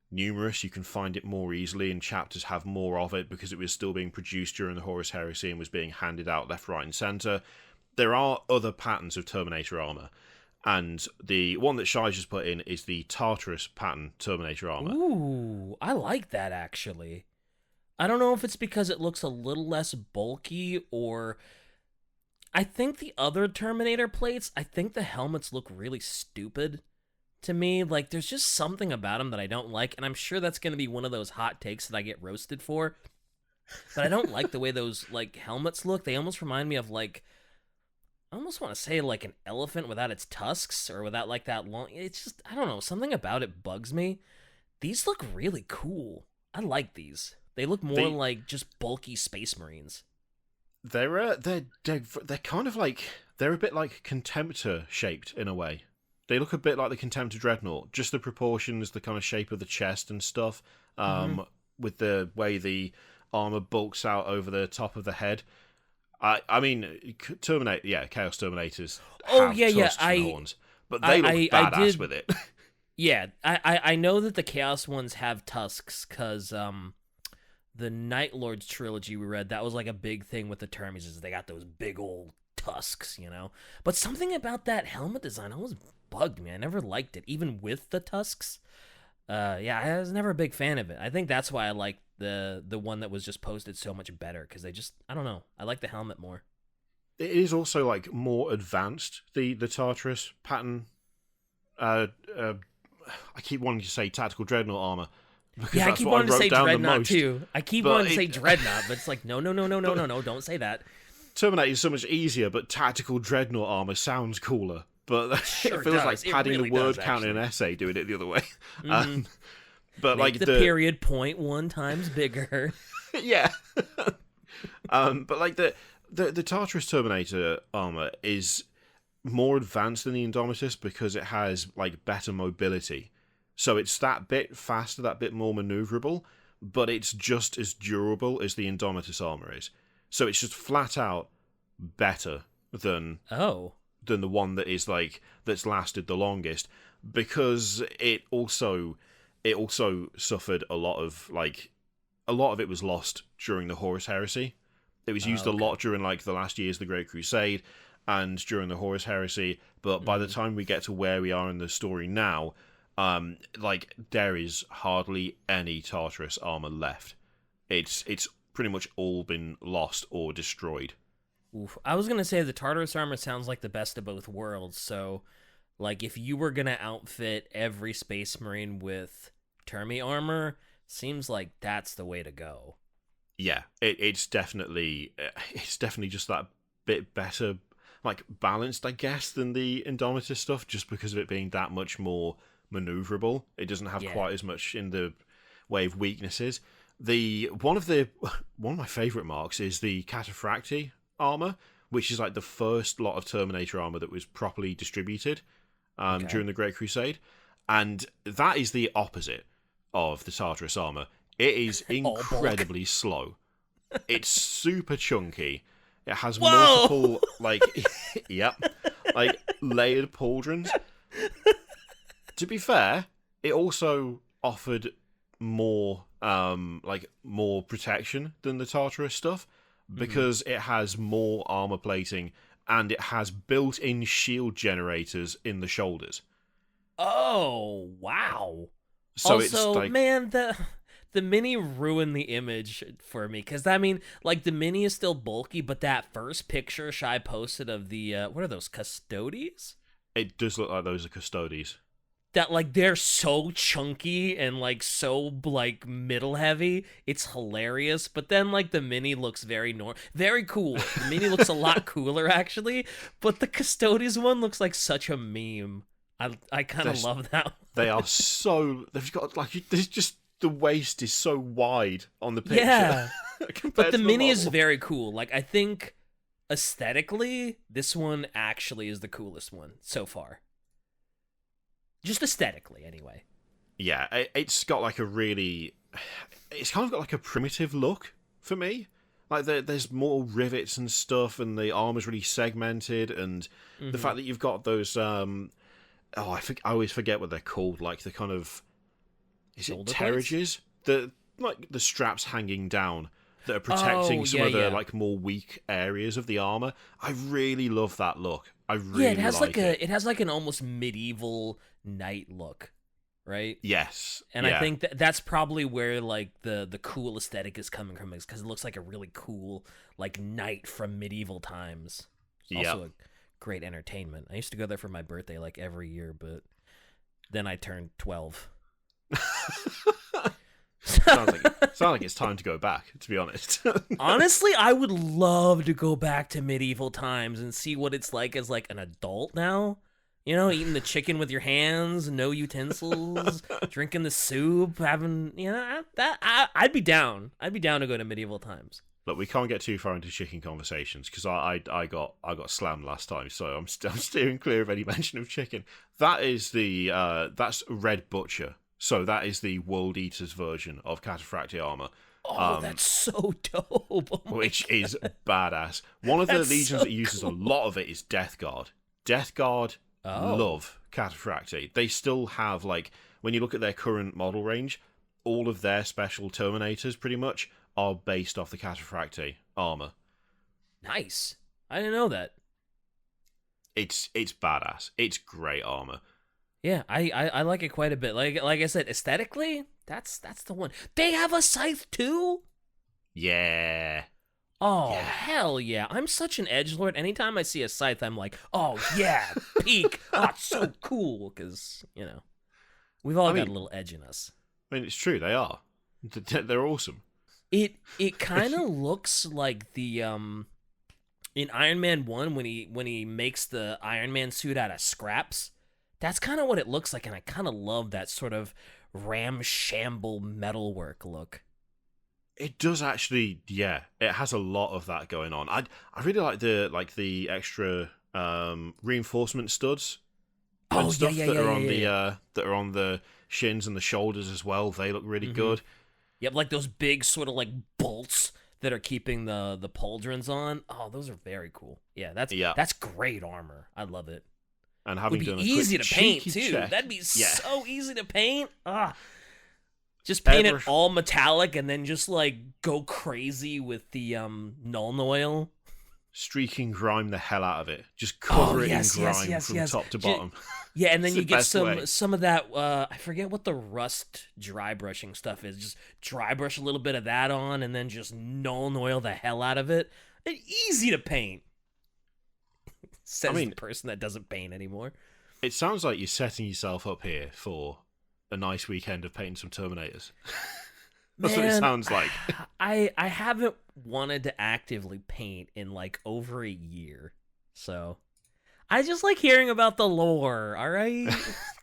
numerous. You can find it more easily, and chapters have more of it because it was still being produced during the Horus Heresy and was being handed out left, right, and centre. There are other patterns of Terminator armour, and the one that Shai just put in is the Tartarus pattern Terminator armour. Ooh, I like that, actually. I don't know if it's because it looks a little less bulky, or I think the other Terminator plates, I think the helmets look really stupid to me. Like, there's just something about them that I don't like, and I'm sure that's going to be one of those hot takes that I get roasted for. But I don't like the way those, like, helmets look. They almost remind me of, like, I almost want to say, like, an elephant without its tusks, or without, like, that long... It's just, I don't know, something about it bugs me. These look really cool. I like these. They look more like just bulky Space Marines. They're kind of like... They're a bit like Contemptor shaped, in a way. They look a bit like the Contemptor Dreadnought. Just the proportions, the kind of shape of the chest and stuff, with the way the armor bulks out over the top of the head. I mean, Chaos Terminators have tusks and horns, but they look badass with it. Yeah, I know that the Chaos ones have tusks, because the Night Lords trilogy we read, that was like a big thing with the Termies, is they got those big old tusks, But something about that helmet design always bugged me. I never liked it, even with the tusks. I was never a big fan of it. I think that's why I like the one that was just posted so much better, because I don't know, I like the helmet more. It is also like more advanced, the Tartarus pattern. I keep wanting to say Tactical Dreadnought Armour. Yeah, I keep wanting to say Dreadnought too. I keep wanting to say Dreadnought, but it's like, no, don't say that. Terminator is so much easier, but Tactical Dreadnought Armour sounds cooler. But sure it feels like padding really the word does, count in an essay, doing it the other way. But Make like the period 0.1 times bigger. Yeah. But like the Tartarus Terminator armor is more advanced than the Indomitus because it has like better mobility. So it's that bit faster, that bit more maneuverable, but it's just as durable as the Indomitus armor is. So it's just flat out better than the one that is like that's lasted the longest, because it also suffered a lot of it was lost during the Horus Heresy. It was used a lot during like the last years of the Great Crusade and during the Horus Heresy, but by the time we get to where we are in the story now, Like, there is hardly any Tartarus armor left. It's pretty much all been lost or destroyed. Oof. I was gonna say the Tartarus armor sounds like the best of both worlds. So, like, if you were gonna outfit every Space Marine with Termi armor, seems like that's the way to go. Yeah, it's definitely just that bit better, like, balanced, I guess, than the Indomitus stuff, just because of it being that much more maneuverable. It doesn't have quite as much in the way of weaknesses. One of my favorite marks is the Cataphracti armor, which is like the first lot of Terminator armor that was properly distributed during the Great Crusade, and that is the opposite of the Tartarus armor. It is incredibly slow. It's super chunky. It has multiple like like layered pauldrons. To be fair, it also offered more more protection than the Tartarus stuff, because it has more armor plating and it has built-in shield generators in the shoulders. Oh, wow. So also, it's like, man, the mini ruined the image for me, because I mean, like, the mini is still bulky, but that first picture Shai posted of the what are those, Custodes? it does look like those are Custodes. That, like, they're so chunky and, like, so, like, middle heavy. It's hilarious. But then, like, the mini looks very very cool. The mini looks a lot cooler, actually. But the Custodes one looks like such a meme. I kind of love that one. They are so, they've got, like, there's just, the waist is so wide on the picture. Yeah. But the mini is model. very cool. Like, I think aesthetically, this one actually is the coolest one so far. Just aesthetically, anyway. Yeah, it's got like it's kind of got like a primitive look for me. Like, there's more rivets and stuff, and the armor's really segmented, and the fact that you've got those, I always forget what they're called, like the kind of, is it terrages? The straps hanging down that are protecting some of the like more weak areas of the armor. I really love that look. I really it has like it has like an almost medieval knight look, right? Yes. And I think that's probably where like the cool aesthetic is coming from, is because it looks like a really cool like knight from medieval times. It's also a great entertainment. I used to go there for my birthday like every year, but then I turned 12. Sounds like it's time to go back, to be honest. Honestly, I would love to go back to medieval times and see what it's like as like an adult now. You know, eating the chicken with your hands, no utensils, drinking the soup, having, you know, I'd be down. I'd be down to go to medieval times. Look, we can't get too far into chicken conversations because I got slammed last time, so I'm steering clear of any mention of chicken. That is that's Red Butcher. So that is the World Eater's version of Cataphracti armor. Oh, that's so dope. Oh which is badass. One of the legions that uses a lot of it is Death Guard. Death Guard love Cataphracti. They still have, like, when you look at their current model range, all of their special Terminators pretty much are based off the Cataphracti armor. Nice. I didn't know that. It's badass. It's great armor. Yeah, I like it quite a bit. Like I said, aesthetically, that's the one. They have a scythe too? Yeah. Oh, hell yeah. I'm such an edgelord. Anytime I see a scythe, I'm like, oh, yeah, peak. Oh, it's so cool. Because, you know, we've all got a little edge in us. I mean, it's true. They are. They're awesome. It kind of looks like the, in Iron Man 1, when he makes the Iron Man suit out of scraps. That's kind of what it looks like, and I kind of love that sort of ramshamble metalwork look. It does actually, yeah. It has a lot of that going on. I really like the extra reinforcement studs and stuff that are on the shins and the shoulders as well. They look really good. Yep, like those big sort of like bolts that are keeping the pauldrons on. Oh, those are very cool. Yeah, that's great armor. I love it. And having would done be a easy quick to paint cheeky too. check, That'd be so easy to paint. Just paint it all metallic and then just like go crazy with the null oil. streaking grime the hell out of it. Just cover it in grime from top to bottom. Yeah, and then you get way. some of that, I forget what the rust dry brushing stuff is. Just dry brush a little bit of that on, and then just Nuln Oil the hell out of it. And easy to paint. Says the person that doesn't paint anymore. It sounds like you're setting yourself up here for a nice weekend of painting some Terminators. That's what it sounds like. I haven't wanted to actively paint in like over a year. So I just like hearing about the lore, all right?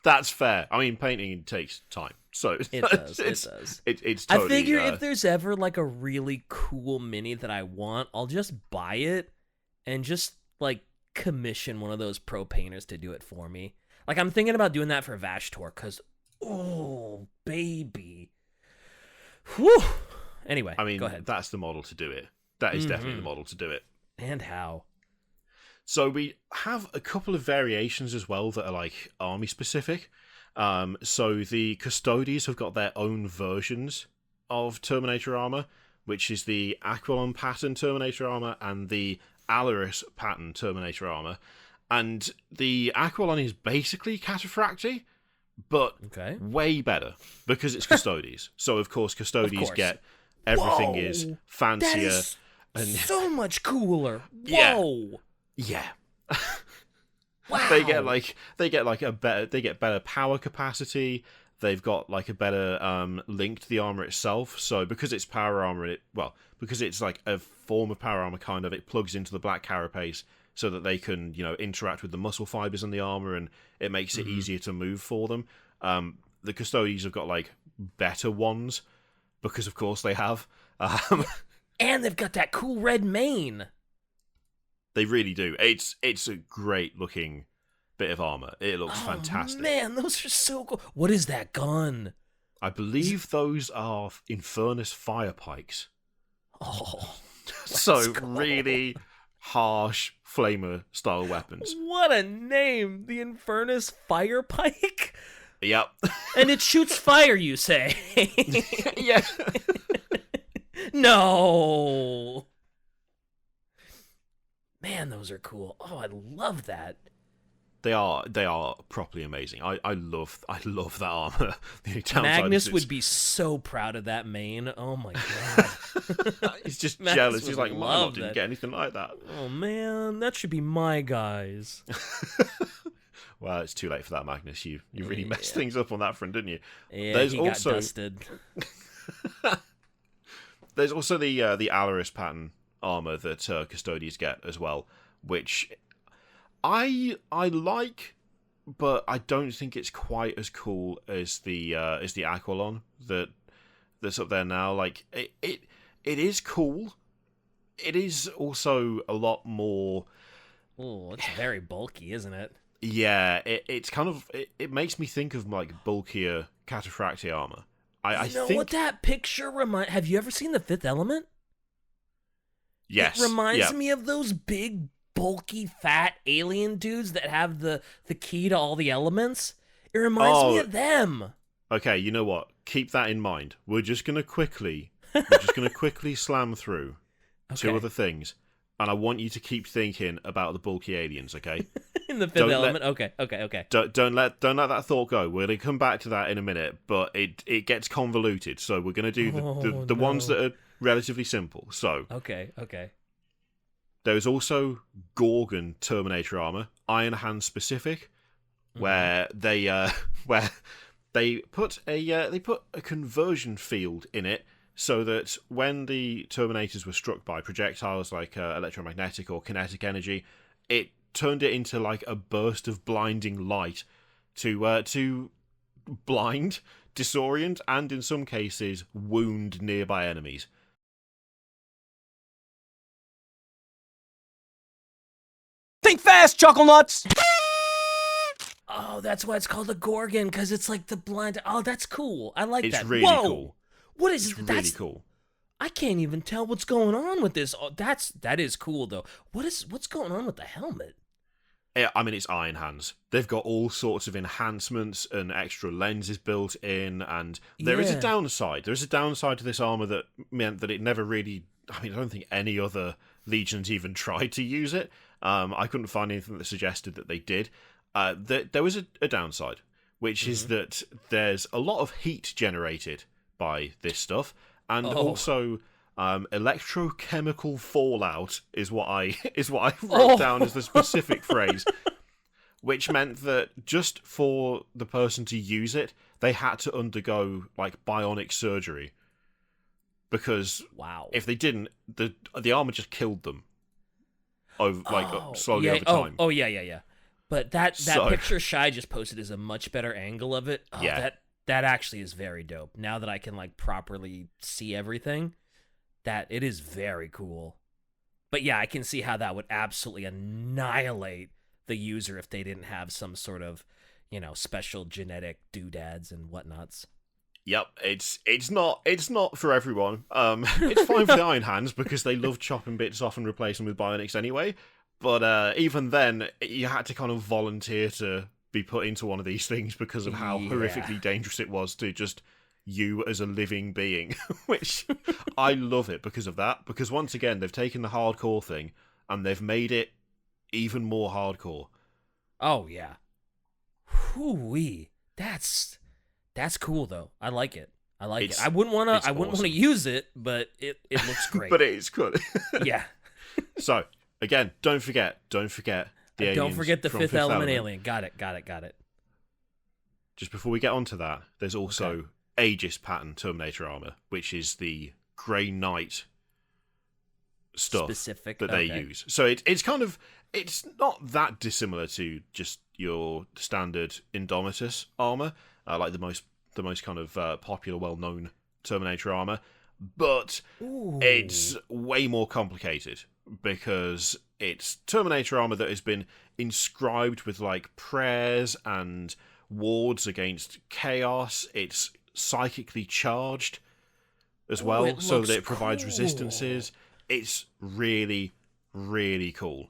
That's fair. I mean, painting takes time. So it does. It's totally, I figure if there's ever like a really cool mini that I want, I'll just buy it and just like commission one of those pro painters to do it for me. Like I'm thinking about doing that for Vashtor because, oh, baby. Whew. Anyway, I mean, go ahead. That's the model to do it. That is definitely the model to do it. And how? So we have a couple of variations as well that are like army specific. So the Custodies have got their own versions of Terminator Armour, which is the Aquilon pattern Terminator Armour and the Alaris pattern Terminator Armour. And the Aquilon is basically Cataphracti, but way better because it's Custodies. So of course Custodies get everything is fancier and so much cooler. Whoa. Yeah. Wow. They get better power capacity. They've got like a better link to the armor itself. So because it's power armor, because it's like a form of power armor kind of, it plugs into the black carapace so that they can, interact with the muscle fibers in the armor, and it makes it easier to move for them. The Custodies have got like better ones because of course they have. And they've got that cool red mane. They really do. It's a great looking bit of armor. It looks fantastic. Man, those are so cool. What is that gun? I believe those are Infernus fire pikes. Oh, so really harsh flamer style weapons. What a name! The Infernus fire pike. Yep. And it shoots fire, you say? Yeah. No. Man, those are cool. Oh, I love that. They are properly amazing. I love that armor. Magnus would be so proud of that mane. Oh my god. He's just jealous. He's like, my lot didn't get anything like that. Oh man, that should be my guys. Well, it's too late for that, Magnus. You really messed things up on that front, didn't you? Yeah, he got dusted. There's also the Alaris pattern armor that Custodies get as well, which I like, but I don't think it's quite as cool as the Aquilon that's up there now. Like it is cool. It is also a lot more. Oh, it's very bulky, isn't it? Yeah, it's kind of it makes me think of like bulkier Cataphracti armor. I think what that picture remind. Have you ever seen The Fifth Element? Yes. It reminds me of those big, bulky, fat alien dudes that have the key to all the elements. It reminds me of them. Okay, you know what? Keep that in mind. We're just gonna quickly slam through two other things, and I want you to keep thinking about the bulky aliens. Okay. In The Fifth Element. Okay. Don't let that thought go. We're gonna come back to that in a minute, but it gets convoluted. So we're gonna do the ones that are relatively simple. So okay. There's also Gorgon Terminator Armour, Iron Hand specific, where they put a conversion field in it so that when the Terminators were struck by projectiles like electromagnetic or kinetic energy, it turned it into like a burst of blinding light to blind, disorient, and in some cases wound nearby enemies. Think fast, chuckle nuts! Oh, that's why it's called a Gorgon, because it's like the blind. Oh, that's cool. I like that. It's really cool. What is it's really cool. I can't even tell what's going on with this. Oh, that is cool though. What's going on with the helmet? Yeah, I mean, it's Iron Hands. They've got all sorts of enhancements and extra lenses built in, and there is a downside. There is a downside to this armor that meant that it never really. I mean, I don't think any other Legions even tried to use it. I couldn't find anything that suggested that they did. There was a downside, which is that there's a lot of heat generated by this stuff, and also electrochemical fallout is what I wrote down as the specific phrase, which meant that just for the person to use it, they had to undergo like bionic surgery, because if they didn't, the armor just killed them slowly over time. Yeah. But that picture Shai just posted is a much better angle of it. That actually is very dope. Now that I can like properly see everything, that it is very cool. But yeah, I can see how that would absolutely annihilate the user if they didn't have some sort of, special genetic doodads and whatnots. Yep, it's not for everyone. It's fine for the Iron Hands because they love chopping bits off and replacing them with bionics anyway. But even then, you had to kind of volunteer to be put into one of these things because of how horrifically dangerous it was to just you as a living being. Which I love it because of that. Because once again, they've taken the hardcore thing and they've made it even more hardcore. Oh yeah. Hoo-wee. That's cool though. I like it. I wouldn't want to use it, but it looks great. But it is good. Yeah. So again, don't forget the aliens. Don't forget the from Fifth Element alien. Got it. Just before we get onto that, there's also Aegis pattern Terminator Armour, which is the Grey Knight stuff that they use. So it's not that dissimilar to just your standard Indomitus armor, like the most kind of popular, well-known Terminator armor, but it's way more complicated because it's Terminator armor that has been inscribed with like prayers and wards against chaos. It's psychically charged as well, so that it provides resistances. It's really, really cool.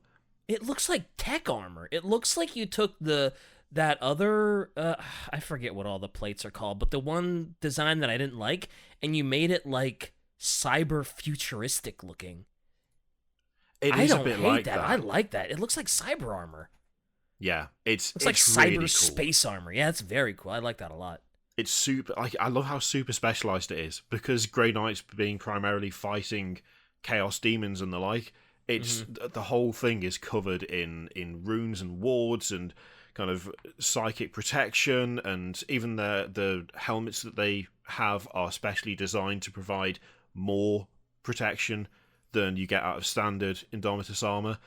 It looks like tech armor. It looks like you took that other I forget what all the plates are called, but the one design that I didn't like, and you made it like cyber futuristic looking. I don't hate that. I like that. It looks like cyber armor. Yeah, it's like really cyber cool. Space armor. Yeah, it's very cool. I like that a lot. It's super. I love how super specialized it is because Grey Knights being primarily fighting chaos demons and the like. It's the whole thing is covered in runes and wards and kind of psychic protection, and even the helmets that they have are specially designed to provide more protection than you get out of standard Indomitus armor.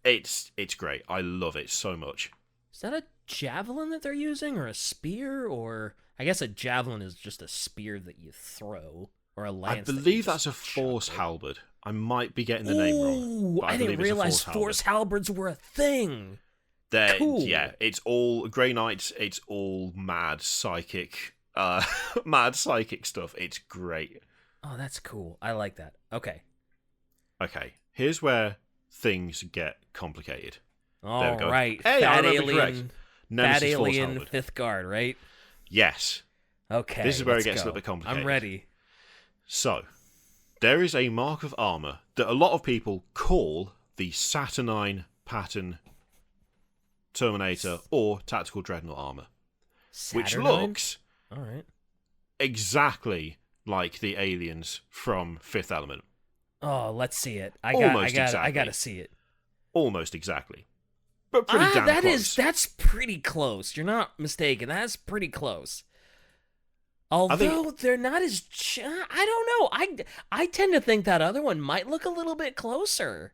It's great. I love it so much. Is that a javelin that they're using, or a spear, or I guess a javelin is just a spear that you throw, or a lance? I believe that's a force halberd. I might be getting the name wrong. I didn't realize force halberds were a thing. Cool. Yeah, it's all Grey Knights. It's all mad psychic stuff. It's great. Oh, that's cool. I like that. Okay, here's where things get complicated. All right. Hey, Fat I remember correct. Fat Nemesis alien fifth guard, right? Yes. Okay. This is where it gets a little bit complicated. I'm ready. So, there is a mark of armor that a lot of people call the Saturnine pattern Terminator or Tactical Dreadnought Armour, which looks exactly like the aliens from Fifth Element. Oh, let's see it. I gotta see it. Almost exactly. But pretty damn close. That's pretty close. You're not mistaken. That's pretty close. Although they're not as... I don't know. I tend to think that other one might look a little bit closer.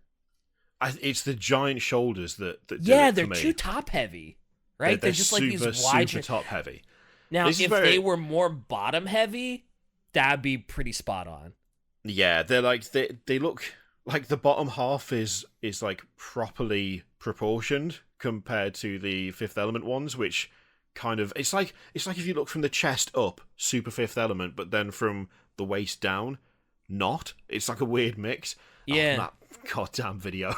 It's the giant shoulders that do yeah, it they're for me. too top heavy, right? They're just super, like these wide... super top heavy. Now, if they were more bottom heavy, that'd be pretty spot on. Yeah, they're like... They look... Like, the bottom half is like, properly proportioned compared to the Fifth Element ones, which... kind of it's like if you look from the chest up, super Fifth Element, but then from the waist down, not. It's like a weird mix. Yeah. That goddamn video.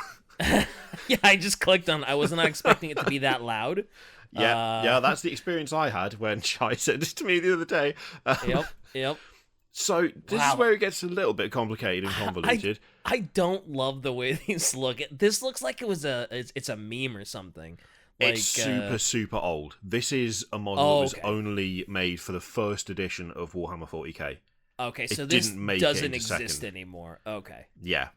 Yeah, I just clicked on. I was not expecting it to be that loud. Yeah, that's the experience I had when Chai said this to me the other day. Yep. So this is where it gets a little bit complicated and convoluted. I don't love the way these look. This looks like it's a meme or something. Like, it's super old. This is a model that was only made for the first edition of Warhammer 40k. Okay, so this doesn't exist anymore. Okay. Yeah.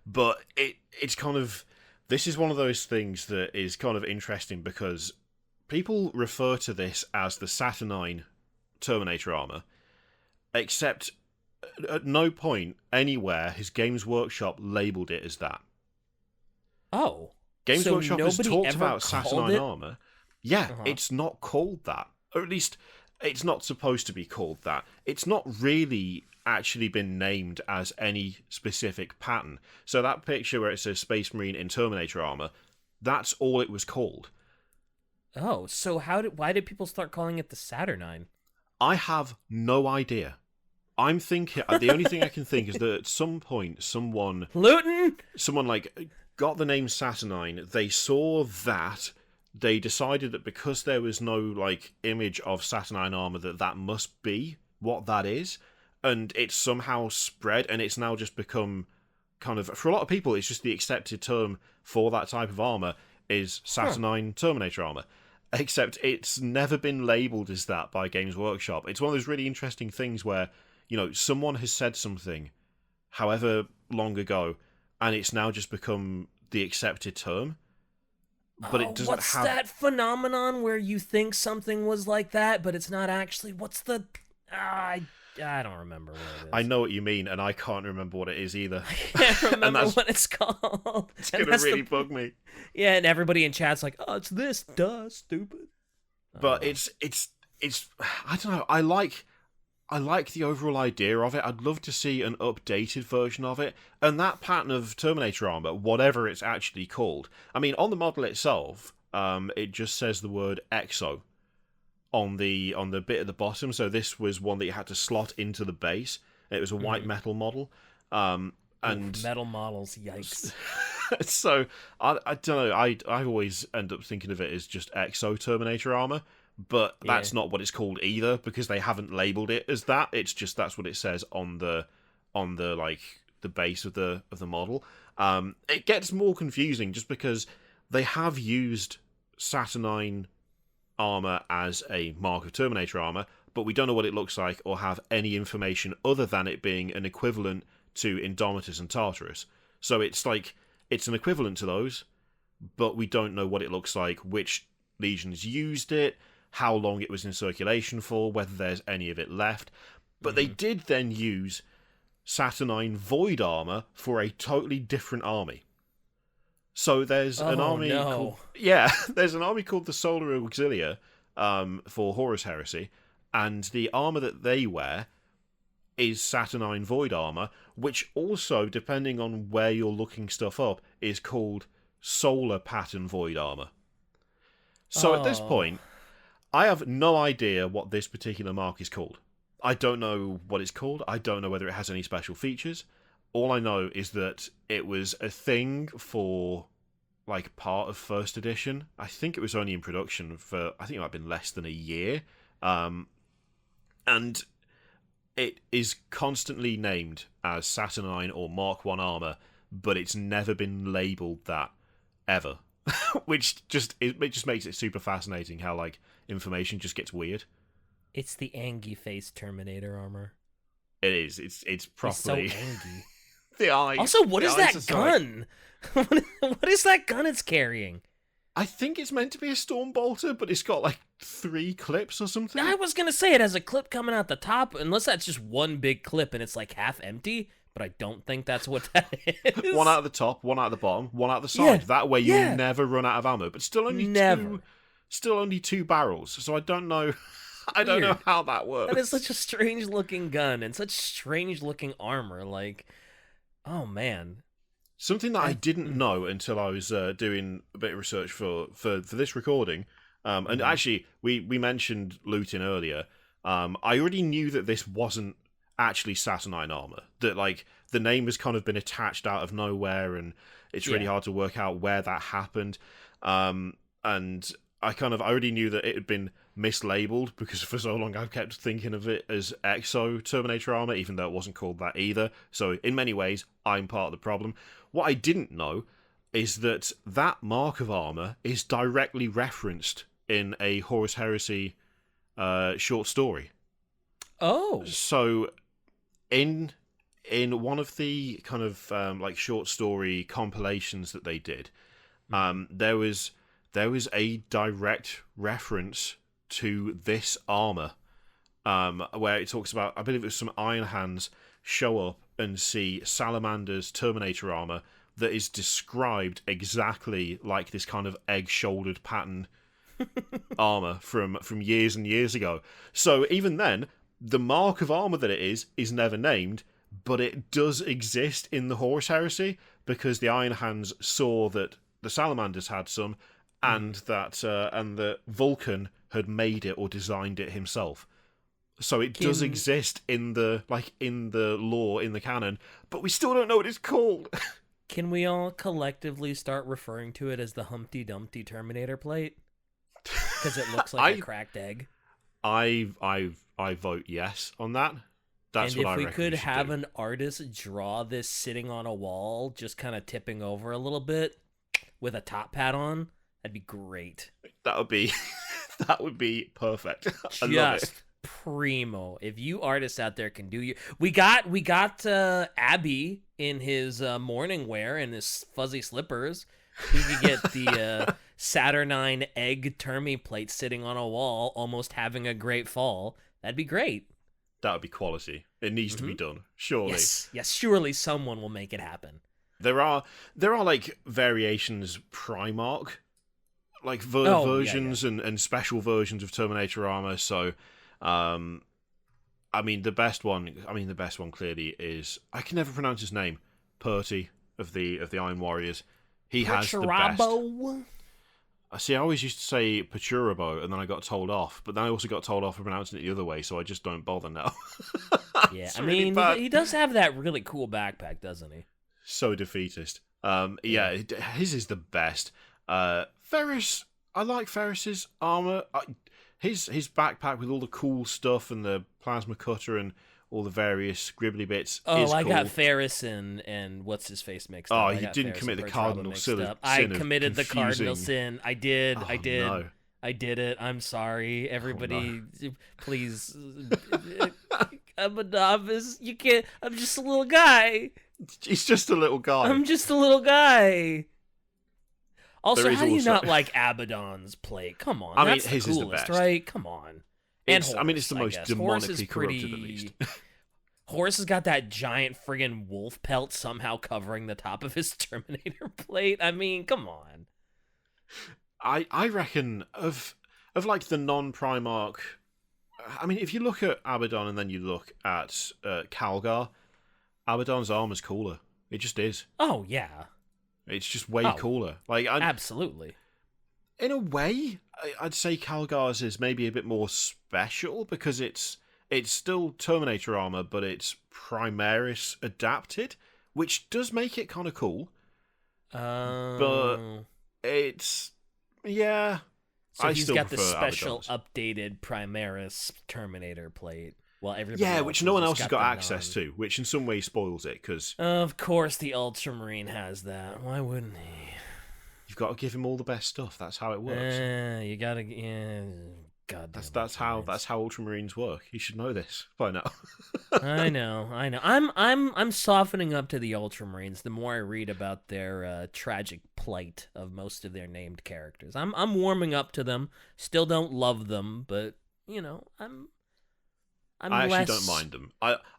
But it's kind of... This is one of those things that is kind of interesting because people refer to this as the Saturnine Terminator Armour, except at no point anywhere has Games Workshop labelled it as that. Oh. Games so Workshop has talked about Saturnine it? Armour. Yeah, it's not called that. Or at least, it's not supposed to be called that. It's not really actually been named as any specific pattern. So that picture where it says Space Marine in Terminator Armour, that's all it was called. Oh, so why did people start calling it the Saturnine? I have no idea. I'm thinking... the only thing I can think is that at some point, someone like got the name Saturnine, they saw that, they decided that because there was no like image of Saturnine armor that must be what that is, and it's somehow spread, and it's now just become kind of, for a lot of people, it's just the accepted term for that type of armor is Saturnine Terminator armor. Except it's never been labelled as that by Games Workshop. It's one of those really interesting things where, you know, someone has said something however long ago, and it's now just become the accepted term. But it doesn't what's that phenomenon where you think something was like that, but it's not actually? What's the... I don't remember what it is. I know what you mean, and I can't remember what it is either. I can't remember what it's called. It's going to really bug me. Yeah, and everybody in chat's like, oh, it's this, duh, stupid. But it's I don't know, I like the overall idea of it. I'd love to see an updated version of it. And that pattern of Terminator armor, whatever it's actually called, I mean, on the model itself, it just says the word EXO on the bit at the bottom. So this was one that you had to slot into the base. It was a white metal model. And metal models, yikes. So I don't know. I always end up thinking of it as just EXO Terminator armor, but that's not what it's called either, because they haven't labeled it as that. It's just that's what it says on the like the base of the model. It gets more confusing just because they have used Saturnine armor as a mark of Terminator armor, but we don't know what it looks like or have any information other than it being an equivalent to Indomitus and Tartarus. So it's like it's an equivalent to those, but we don't know what it looks like, which legions used it, how long it was in circulation for, whether there's any of it left. But they did then use Saturnine Void armor for a totally different army. So there's an army called... Yeah, there's an army called the Solar Auxilia for Horus Heresy, and the armor that they wear is Saturnine Void armor, which also, depending on where you're looking stuff up, is called Solar Pattern Void armor. So at this point, I have no idea what this particular mark is called. I don't know what it's called. I don't know whether it has any special features. All I know is that it was a thing for, like, part of first edition. I think it was only in production for, I think it might have been less than a year. And it is constantly named as Saturnine or Mark 1 armor, but it's never been labelled that, ever. Which just makes it super fascinating how, like, information just gets weird. It's the Angie face Terminator armor. It is. It's properly... It's so Angie. The eyes. Also, what is that gun? What is that gun it's carrying? I think it's meant to be a storm bolter, but it's got like 3 clips or something. I was gonna say it has a clip coming out the top, unless that's just one big clip and it's like half empty. But I don't think that's what that is. One out of the top, one out of the bottom, one out the side. Yeah. That way you never run out of ammo. But still only two barrels. So I don't know. I don't know how that works. That is such a strange looking gun and such strange looking armor. Like, oh man. Something that I didn't know until I was doing a bit of research for this recording. And actually, we mentioned looting earlier. I already knew that this wasn't actually Saturnine armor. That, like, the name has kind of been attached out of nowhere, and it's really hard to work out where that happened. And I already knew that it had been mislabeled because for so long I've kept thinking of it as Exo Terminator Armour, even though it wasn't called that either. So in many ways, I'm part of the problem. What I didn't know is that that mark of armour is directly referenced in a Horus Heresy short story. Oh. So in one of the kind of like short story compilations that they did, there was a direct reference to this armor, where it talks about, I believe it was some Iron Hands show up and see Salamander's Terminator armor that is described exactly like this kind of egg-shouldered pattern armor from years and years ago. So even then, the mark of armor that it is never named, but it does exist in the Horus Heresy because the Iron Hands saw that the Salamanders had some, and that Vulcan had made it or designed it himself. So it does exist in the lore, in the canon, but we still don't know what it's called. Can we all collectively start referring to it as the Humpty Dumpty Terminator plate? Because it looks like a cracked egg. I vote yes on that. That's what I reckon. And if we could have an artist draw this sitting on a wall, just kind of tipping over a little bit with a top hat on, that'd be great. That would be perfect. I love it. Just primo. If you artists out there can do you, we got Abby in his morning wear and his fuzzy slippers. He could get the Saturnine egg Termi plate sitting on a wall, almost having a great fall. That'd be great. That would be quality. It needs to be done. Surely. Yes. Surely someone will make it happen. There are like variations Primark, like versions and special versions of Terminator armor. So, the best one clearly is, I can never pronounce his name, Perty of the Iron Warriors. He has the best. See, I always used to say Pachurabo, and then I got told off. But then I also got told off for pronouncing it the other way, so I just don't bother now. Yeah, really he does have that really cool backpack, doesn't he? So defeatist. His is the best. Ferris, I like Ferris's armor. His backpack with all the cool stuff and the plasma cutter and all the various scribbly bits. Oh, is I cool. got Ferris and what's his face mixed up. Oh, you didn't commit the cardinal sin. I committed the cardinal confusing. sin. I did. No. I did it. I'm sorry, everybody. Please. I'm a novice. You can't. I'm just a little guy. He's just a little guy. I'm just a little guy. Also, how do you also... not like Abaddon's plate? Come on, that's his the coolest, is the best, right? Come on. And Horus, it's the most demonically corrupted, at least. Horus has got that giant friggin' wolf pelt somehow covering the top of his Terminator plate. I mean, come on. I reckon of like the non-Primarch. I mean, if you look at Abaddon and then you look at Calgar, Abaddon's armor's cooler. It just is. Oh yeah. It's just way cooler. Absolutely. In a way, I'd say Calgar's is maybe a bit more special because it's still Terminator armor, but it's Primaris adapted, which does make it kind of cool. But it's So I he's still got the prefer special Abaddon's. updated Primaris Terminator plate. Well, everybody which no one else has got the access to, which in some ways spoils it because Of course, the Ultramarine has that. Why wouldn't he? you've got to give him all the best stuff. That's how it works. You gotta. God. That's how Ultramarines work. You should know this by now. I know. I'm softening up to the Ultramarines the more I read about their tragic plight of most of their named characters. I'm warming up to them. Still don't love them, but I actually don't mind them.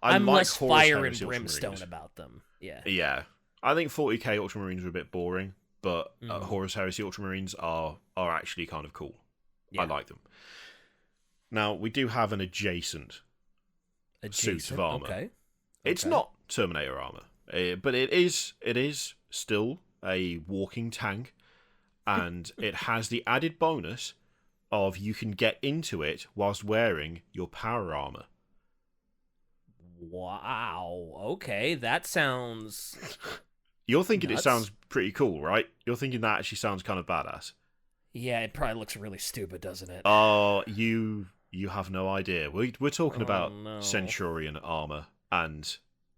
I'm like less Horus fire and Heresy brimstone Ultramarines. about them. Yeah. Yeah. I think 40k Ultramarines are a bit boring, but Horus Heresy Ultramarines are actually kind of cool. Yeah. I like them. Now, we do have an adjacent suit of armor. Okay. It's not Terminator armor, but it is still a walking tank, and it has the added bonus of you can get into it whilst wearing your power armor. Wow. Okay, that sounds. You're thinking nuts. It sounds pretty cool, right? You're thinking that actually sounds kind of badass. Yeah, it probably looks really stupid, doesn't it? Oh, you have no idea. We're talking about no. Centurion armor, and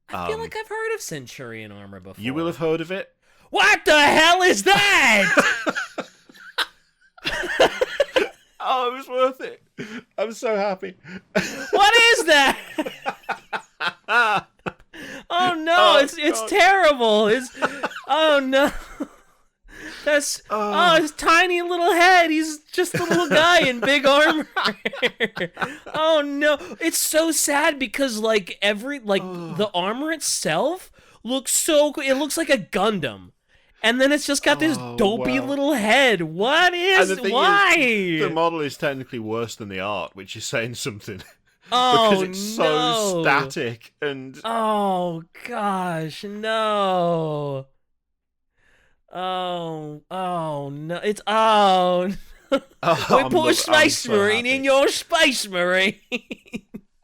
I feel like I've heard of Centurion armor before. you will have heard of it. What the hell is that? Oh, it was worth it. I'm so happy. What is that? Oh no, it's terrible. Oh no. That's his tiny little head. He's just a little guy in big armor. Oh no, it's so sad because like the armor itself looks so good. It looks like a Gundam. And then it's just got this dopey little head. Why? The model is technically worse than the art, which is saying something. Oh, because it's so static and... Oh, gosh, no. Oh, no. It's... Oh, no. We put a Space Marine in your Space Marine.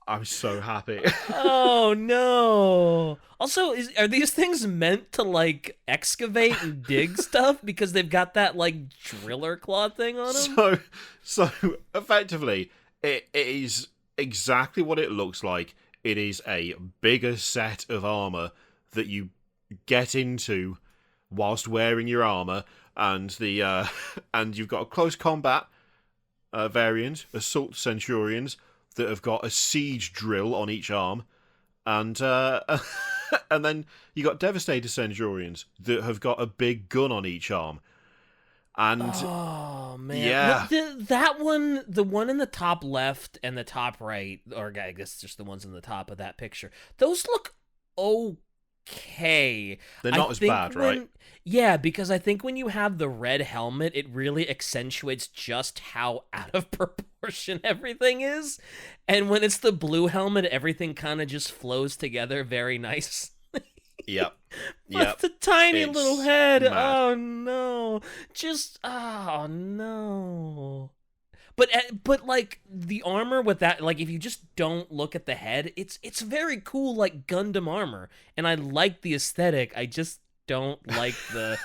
I'm so happy. Oh, no. Also, are these things meant to, like, excavate and dig stuff? Because they've got that, like, driller claw thing on them? So effectively, it is exactly what it looks like. It is a bigger set of armor that you get into whilst wearing your armor, and and you've got a close combat variant, assault centurions, that have got a siege drill on each arm, and and then you got devastator centurions that have got a big gun on each arm. And oh man, yeah, that one, the one in the top left and the top right, or I guess just the ones in the top of that picture, those look okay. They're not as bad, right? Yeah, because I think when you have the red helmet, it really accentuates just how out of proportion everything is. And when it's the blue helmet, everything kind of just flows together very nice. Yep. But the tiny little head, mad. oh no. Oh no. But like the armor with that, like if you just don't look at the head, it's very cool, like Gundam armor, and I like the aesthetic. I just don't like the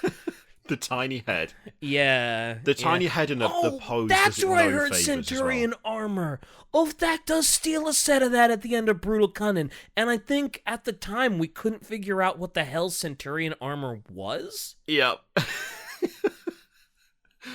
the tiny head. Yeah, the tiny head and the pose. That's where I heard Centurion Centurion armor. Oh, that does steal a set of that at the end of Brutal Cunning, and I think at the time we couldn't figure out what the hell Centurion armor was. Yep.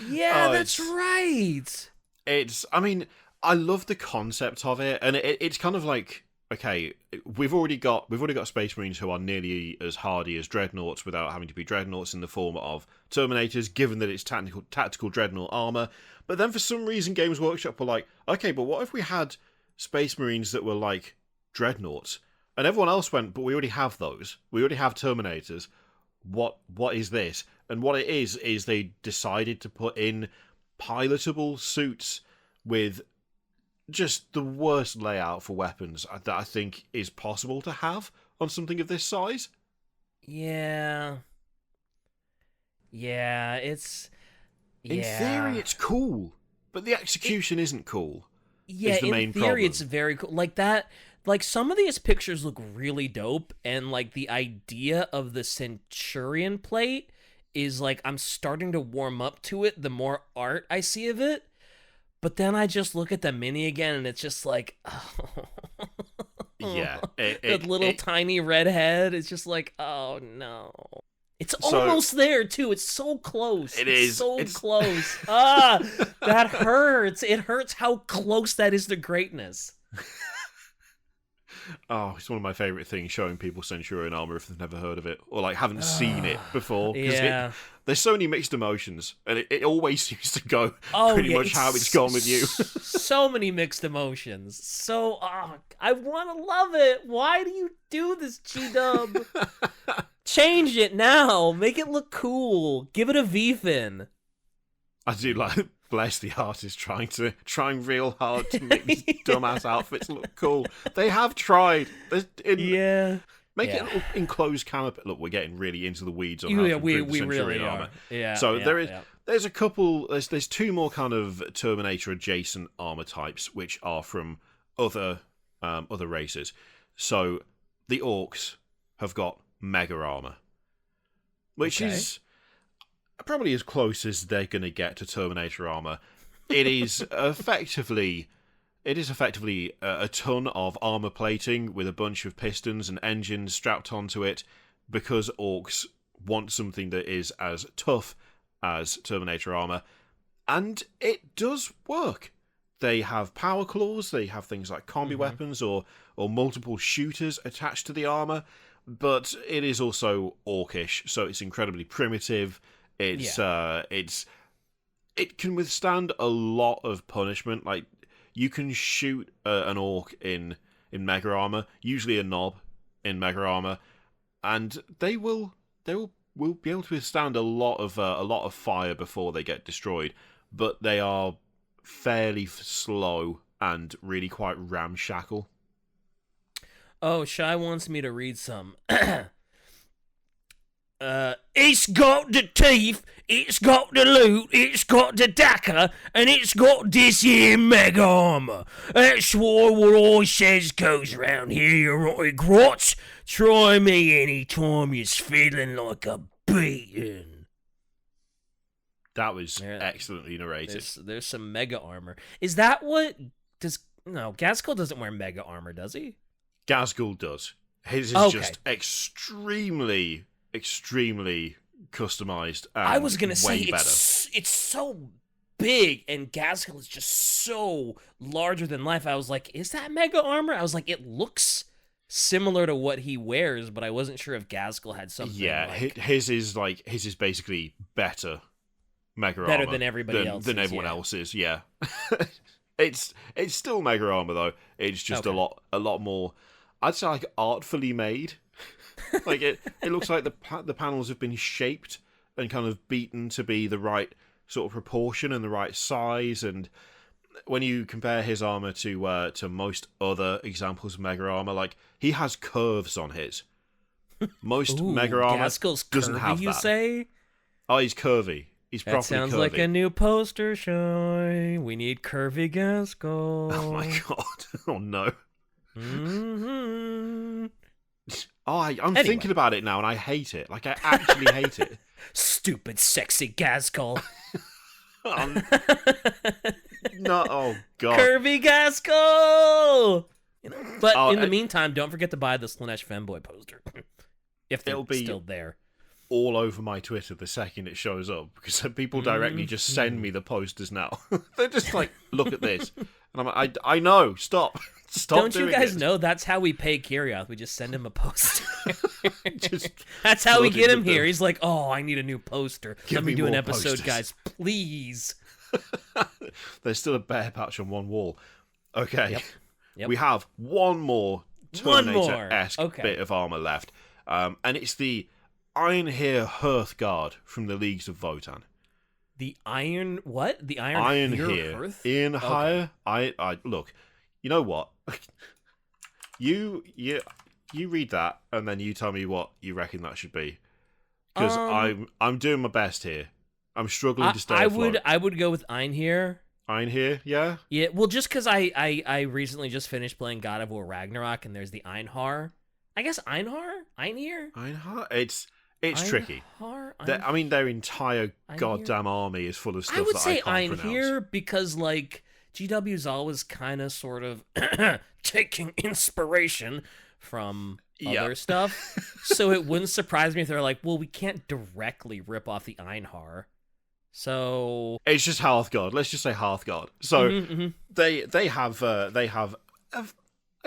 Yeah, that's right. I mean, I love the concept of it, and it's kind of like, okay, we've already got Space Marines who are nearly as hardy as Dreadnoughts without having to be Dreadnoughts in the form of Terminators, given that it's Tactical Dreadnought Armour. But then for some reason Games Workshop were like, okay, but what if we had Space Marines that were like Dreadnoughts? And everyone else went, but we already have those. We already have Terminators. What is this? And what it is they decided to put in pilotable suits with just the worst layout for weapons that I think is possible to have on something of this size. Yeah. Yeah, it's... Yeah. In theory, it's cool, but the execution isn't cool. Yeah, is the main in theory, problem. it's very cool. Like that, like some of these pictures look really dope, and like the idea of the Centurion plate is like I'm starting to warm up to it the more art I see of it. But then I just look at the mini again, and it's just like, oh. Yeah. That little tiny red head is just like, oh no. It's almost there, too. It's so close. It's so close. That hurts. It hurts how close that is to greatness. Oh, it's one of my favourite things, showing people Centurion armour if they've never heard of it, or like haven't seen it before. Yeah. There's so many mixed emotions, and it always seems to go pretty much how it's gone with you. So many mixed emotions. So, I want to love it. Why do you do this, G-Dub? Change it now. Make it look cool. Give it a V-fin. I do like, bless the artist trying real hard to make these dumbass outfits look cool. They have tried. Yeah. Make it look enclosed canopy. Look, we're getting really into the weeds on Yeah, how to we improve the really Centurion armor. are. Yeah. So yeah, there's a couple. There's two more kind of Terminator adjacent armor types, which are from other races. So the Orcs have got mega armor, which is probably as close as they're going to get to Terminator Armour. It is effectively a ton of armour plating with a bunch of pistons and engines strapped onto it, because orcs want something that is as tough as Terminator Armour, and it does work. They have power claws, they have things like combi weapons or multiple shooters attached to the armour, but it is also orcish, so it's incredibly primitive. It can withstand a lot of punishment. Like, you can shoot an orc in Mega Armour, usually a knob in Mega Armour, and they will be able to withstand a lot of fire before they get destroyed. But they are fairly slow and really quite ramshackle. Oh, Shy wants me to read some. It's got the teeth, it's got the loot, it's got the dacker, and it's got this here mega armor. That's what I says goes round here, you rotten grots. Try me any time you're feeling like a beating. That was excellently narrated. There's some mega armor. Is that what no, Gaskell doesn't wear mega armor, does he? Gazgul does. His is just extremely customized. And I was gonna say better. it's so big, and Gaskell is just so larger than life. I was like, is that mega armor? I was like, it looks similar to what he wears, but I wasn't sure if Gaskell had something. Yeah, like... his is basically better mega armor than everybody else than everyone else's. Yeah. It's still mega armor though. It's just a lot more. I'd say like artfully made. Like it looks like the panels have been shaped and kind of beaten to be the right sort of proportion and the right size. And when you compare his armor to most other examples of mega armor, like he has curves on his. Most mega armor doesn't have that. You say? Oh, he's curvy. He's properly curvy. That sounds like a new poster, Shy. We need curvy Gaskell. Oh my god! Oh no. Mm-hmm. Oh, I'm thinking about it now, and I hate it. Like, I actually hate it. Stupid, sexy Gaskell. No, oh god. Curvy Gaskell! But in the meantime, don't forget to buy the Slanesh Femboy poster. If they're still there. All over my Twitter the second it shows up, because people directly just send me the posters now. They're just like, look at this. And I'm like, I know, stop. Don't you guys know that's how we pay Kirioth? We just send him a poster. That's how we get him here. He's like, oh, I need a new poster. Let me do an episode, posters. Guys, please. There's still a bear patch on one wall. Okay. Yep. We have one more Terminator-esque bit of armor left. And it's the Iron Here Hearthguard from the Leagues of Votann. The Iron what? The Iron Here Hearth? In higher. I look. You know what? You read that and then you tell me what you reckon that should be. Because I'm doing my best here. I'm struggling to stay afloat. I would go with Iron Here. Iron Here, yeah. Yeah. Well, just because I recently just finished playing God of War Ragnarok and there's the Einhar. I guess Einhar. Einhar. It's tricky. I mean, their entire goddamn army is full of stuff that I can't pronounce. I would say Einhir because, like, GW's always kind of sort of taking inspiration from other stuff. So it wouldn't surprise me if they're like, well, we can't directly rip off the Einhar. So it's just Hearthguard. Let's just say Hearthguard. So they have a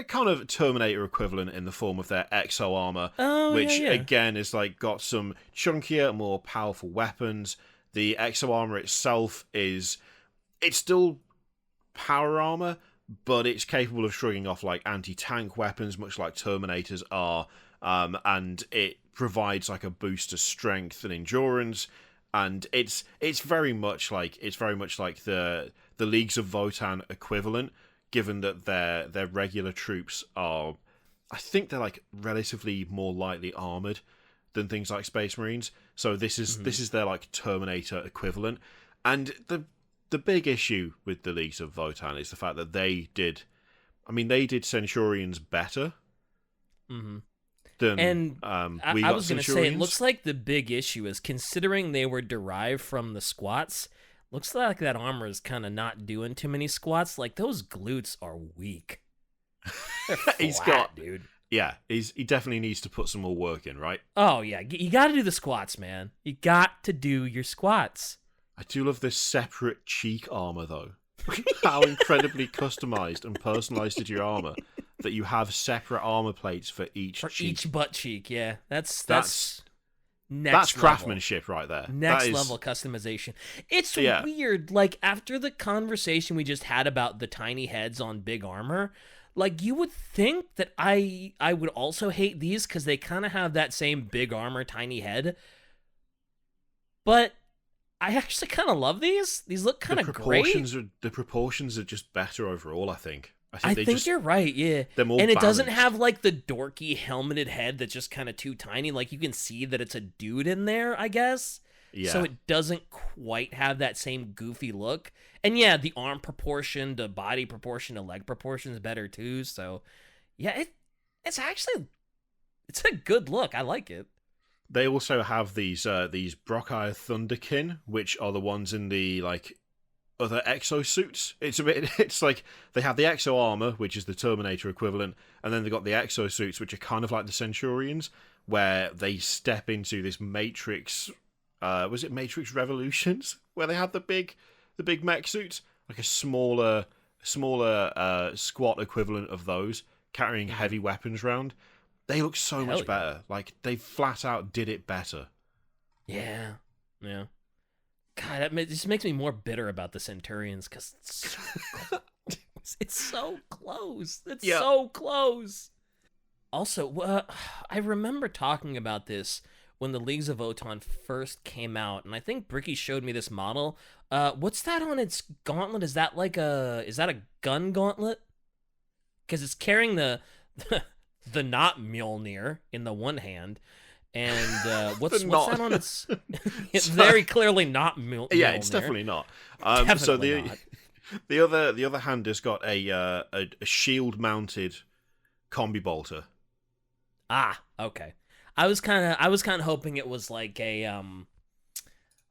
kind of Terminator equivalent in the form of their exo armor, which again is like got some chunkier, more powerful weapons. The exo armor itself it's still power armor, but it's capable of shrugging off like anti-tank weapons, much like Terminators are, and it provides like a boost to strength and endurance. And it's very much like the Leagues of Votann equivalent. Given that their regular troops are, I think they're like relatively more lightly armored than things like Space Marines. So this is their like Terminator equivalent. And the big issue with the Leagues of Votann is the fact that they did Centurions better. than And we I got was going to say, it Centurions. looks like the big issue is, considering they were derived from the squats, looks like that armor is kind of not doing too many squats. Like, those glutes are weak. They're He's flat, got- dude. Yeah, he definitely needs to put some more work in, right? Oh, yeah. You got to do the squats, man. You got to do your squats. I do love this separate cheek armor, though. How incredibly customized and personalized is your armor that you have separate armor plates for each For cheek. each butt cheek, yeah. That's That's next level. craftsmanship right there. Next That is- level customization. It's Yeah. weird. Like, after the conversation we just had about the tiny heads on big armor, like, you would think that I would also hate these because they kind of have that same big armor, tiny head. But I actually kind of love these. These look kind of great. The proportions are just better overall, I think. I think you're right, yeah. They're more And it doesn't balanced. have, like, the dorky helmeted head that's just kind of too tiny. Like, you can see that it's a dude in there, I guess. Yeah. So it doesn't quite have that same goofy look. And yeah, the arm proportion, the body proportion, the leg proportion is better too. So yeah, it's actually, it's a good look. I like it. They also have these Brockire Thunderkin, which are the ones in the like other exosuits. It's like they have the exo armor, which is the Terminator equivalent, and then they've got the exosuits, which are kind of like the Centurions, where they step into this Matrix. Was it Matrix Revolutions, where they had the big mech suits, like a smaller squat equivalent of those, carrying heavy weapons around. They look so Hell much yeah. better. Like, they flat out did it better. Yeah. God, that just makes me more bitter about the Centurions because it's so close. It's so close. It's Yeah. so close. Also, I remember talking about this when the Leagues of Votann first came out, and I think Bricky showed me this model. What's that on its gauntlet? Is that a gun gauntlet? Because it's carrying the not Mjolnir in the one hand, and what's that on its? It's very clearly not Mjolnir. Yeah, it's definitely not. So Definitely not. the other hand has got a shield mounted combi bolter. Ah, okay. I was kind of hoping it was like a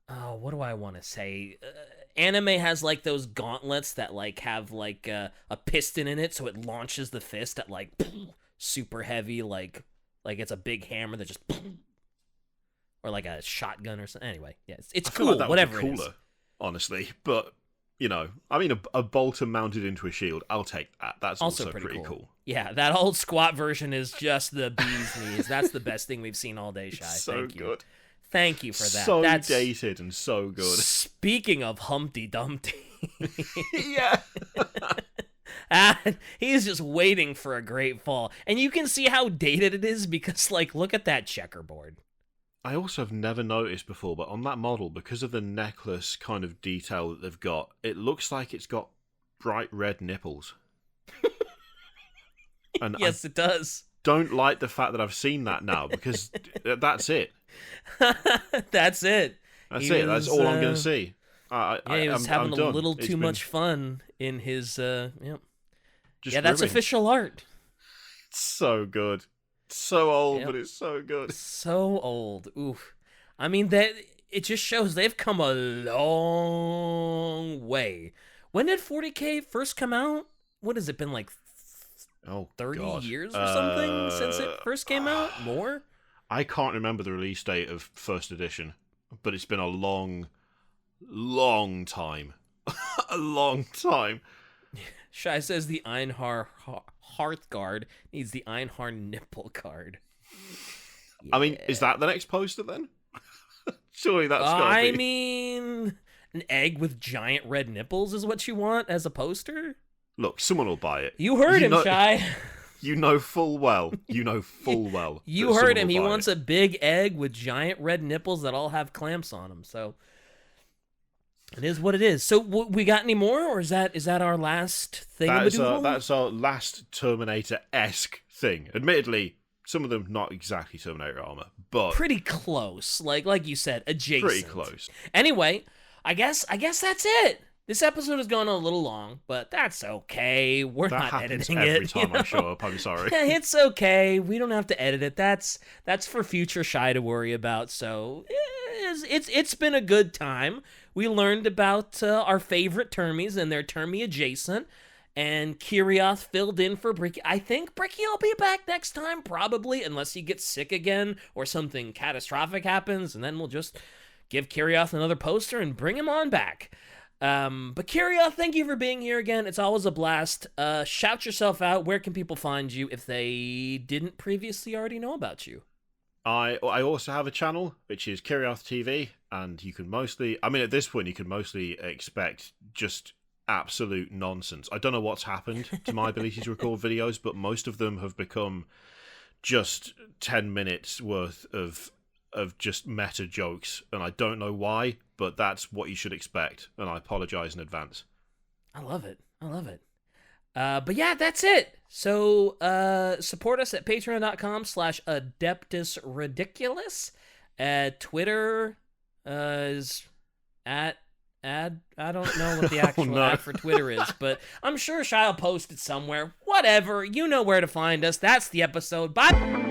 oh, what do I want to say? Anime has like those gauntlets that like have like a piston in it, so it launches the fist at like super heavy, like it's a big hammer that just or like a shotgun or something. Anyway, yeah, it's I feel cool. like that Whatever would be it is. cooler, honestly. But you know, I mean, a bolter mounted into a shield. I'll take that. That's also pretty cool. Yeah, that old squat version is just the bee's knees. That's the best thing we've seen all day, Shy. So Thank you. good. Thank you for that. So That's dated and so good. Speaking of Humpty Dumpty. Yeah. And he's just waiting for a great fall. And you can see how dated it is because, like, look at that checkerboard. I also have never noticed before, but on that model, because of the necklace kind of detail that they've got, it looks like it's got bright red nipples. And Yes, it does. don't like the fact that I've seen that now, because that's it. That's it. That's He it. That's was, all I'm going to see. Yeah, he was I'm having a done. little It's too been much fun in his, yep. just Yeah, that's ribbing. official art. It's so good. So old, Yep. but it's so good. So old. Oof. I mean, it just shows they've come a long way. When did 40K first come out? What has it been, like Oh, 30 God. years or something since it first came out? More? I can't remember the release date of first edition, but it's been a long, long time. A long time. Shai says the Einhar Hearthguard needs the Einhar nipple card. I mean, is that the next poster then? Surely that's gotta I be. mean, an egg with giant red nipples is what you want as a poster? Look, someone will buy it. You heard You him, know- Shai. You know full well. You know full well. You heard him. He wants a big egg with giant red nipples that all have clamps on them. So it is what it is. So we got any more, or is that our last thing? That's our last Terminator-esque thing. Admittedly, some of them not exactly Terminator armor, but pretty close. Like you said, adjacent. pretty close. Anyway, I guess that's it. This episode has gone a little long, but that's okay. We're That not happens editing every it. time I show up. I'm sorry. Yeah, it's okay. We don't have to edit it. That's for future Shy to worry about. So it's been a good time. We learned about our favorite Termies and their Termy adjacent. And Kirioth filled in for Bricky. I think Bricky will be back next time, probably, unless he gets sick again or something catastrophic happens, and then we'll just give Kirioth another poster and bring him on back. But Kirioth, thank you for being here again. It's always a blast. Shout yourself out. Where can people find you if they didn't previously already know about you? I also have a channel, which is Kirioth TV, and you can mostly, I mean, at this point, you can mostly expect just absolute nonsense. I don't know what's happened to my ability to record videos, but most of them have become just 10 minutes worth of just meta jokes, and I don't know why, but that's what you should expect, and I apologize in advance. I love it. But yeah, that's it. So support us at patreon.com/AdeptusRidiculous. Twitter is at I don't know what the actual ad for Twitter is, but I'm sure Shy will post it somewhere. Whatever. You know where to find us. That's the episode. Bye.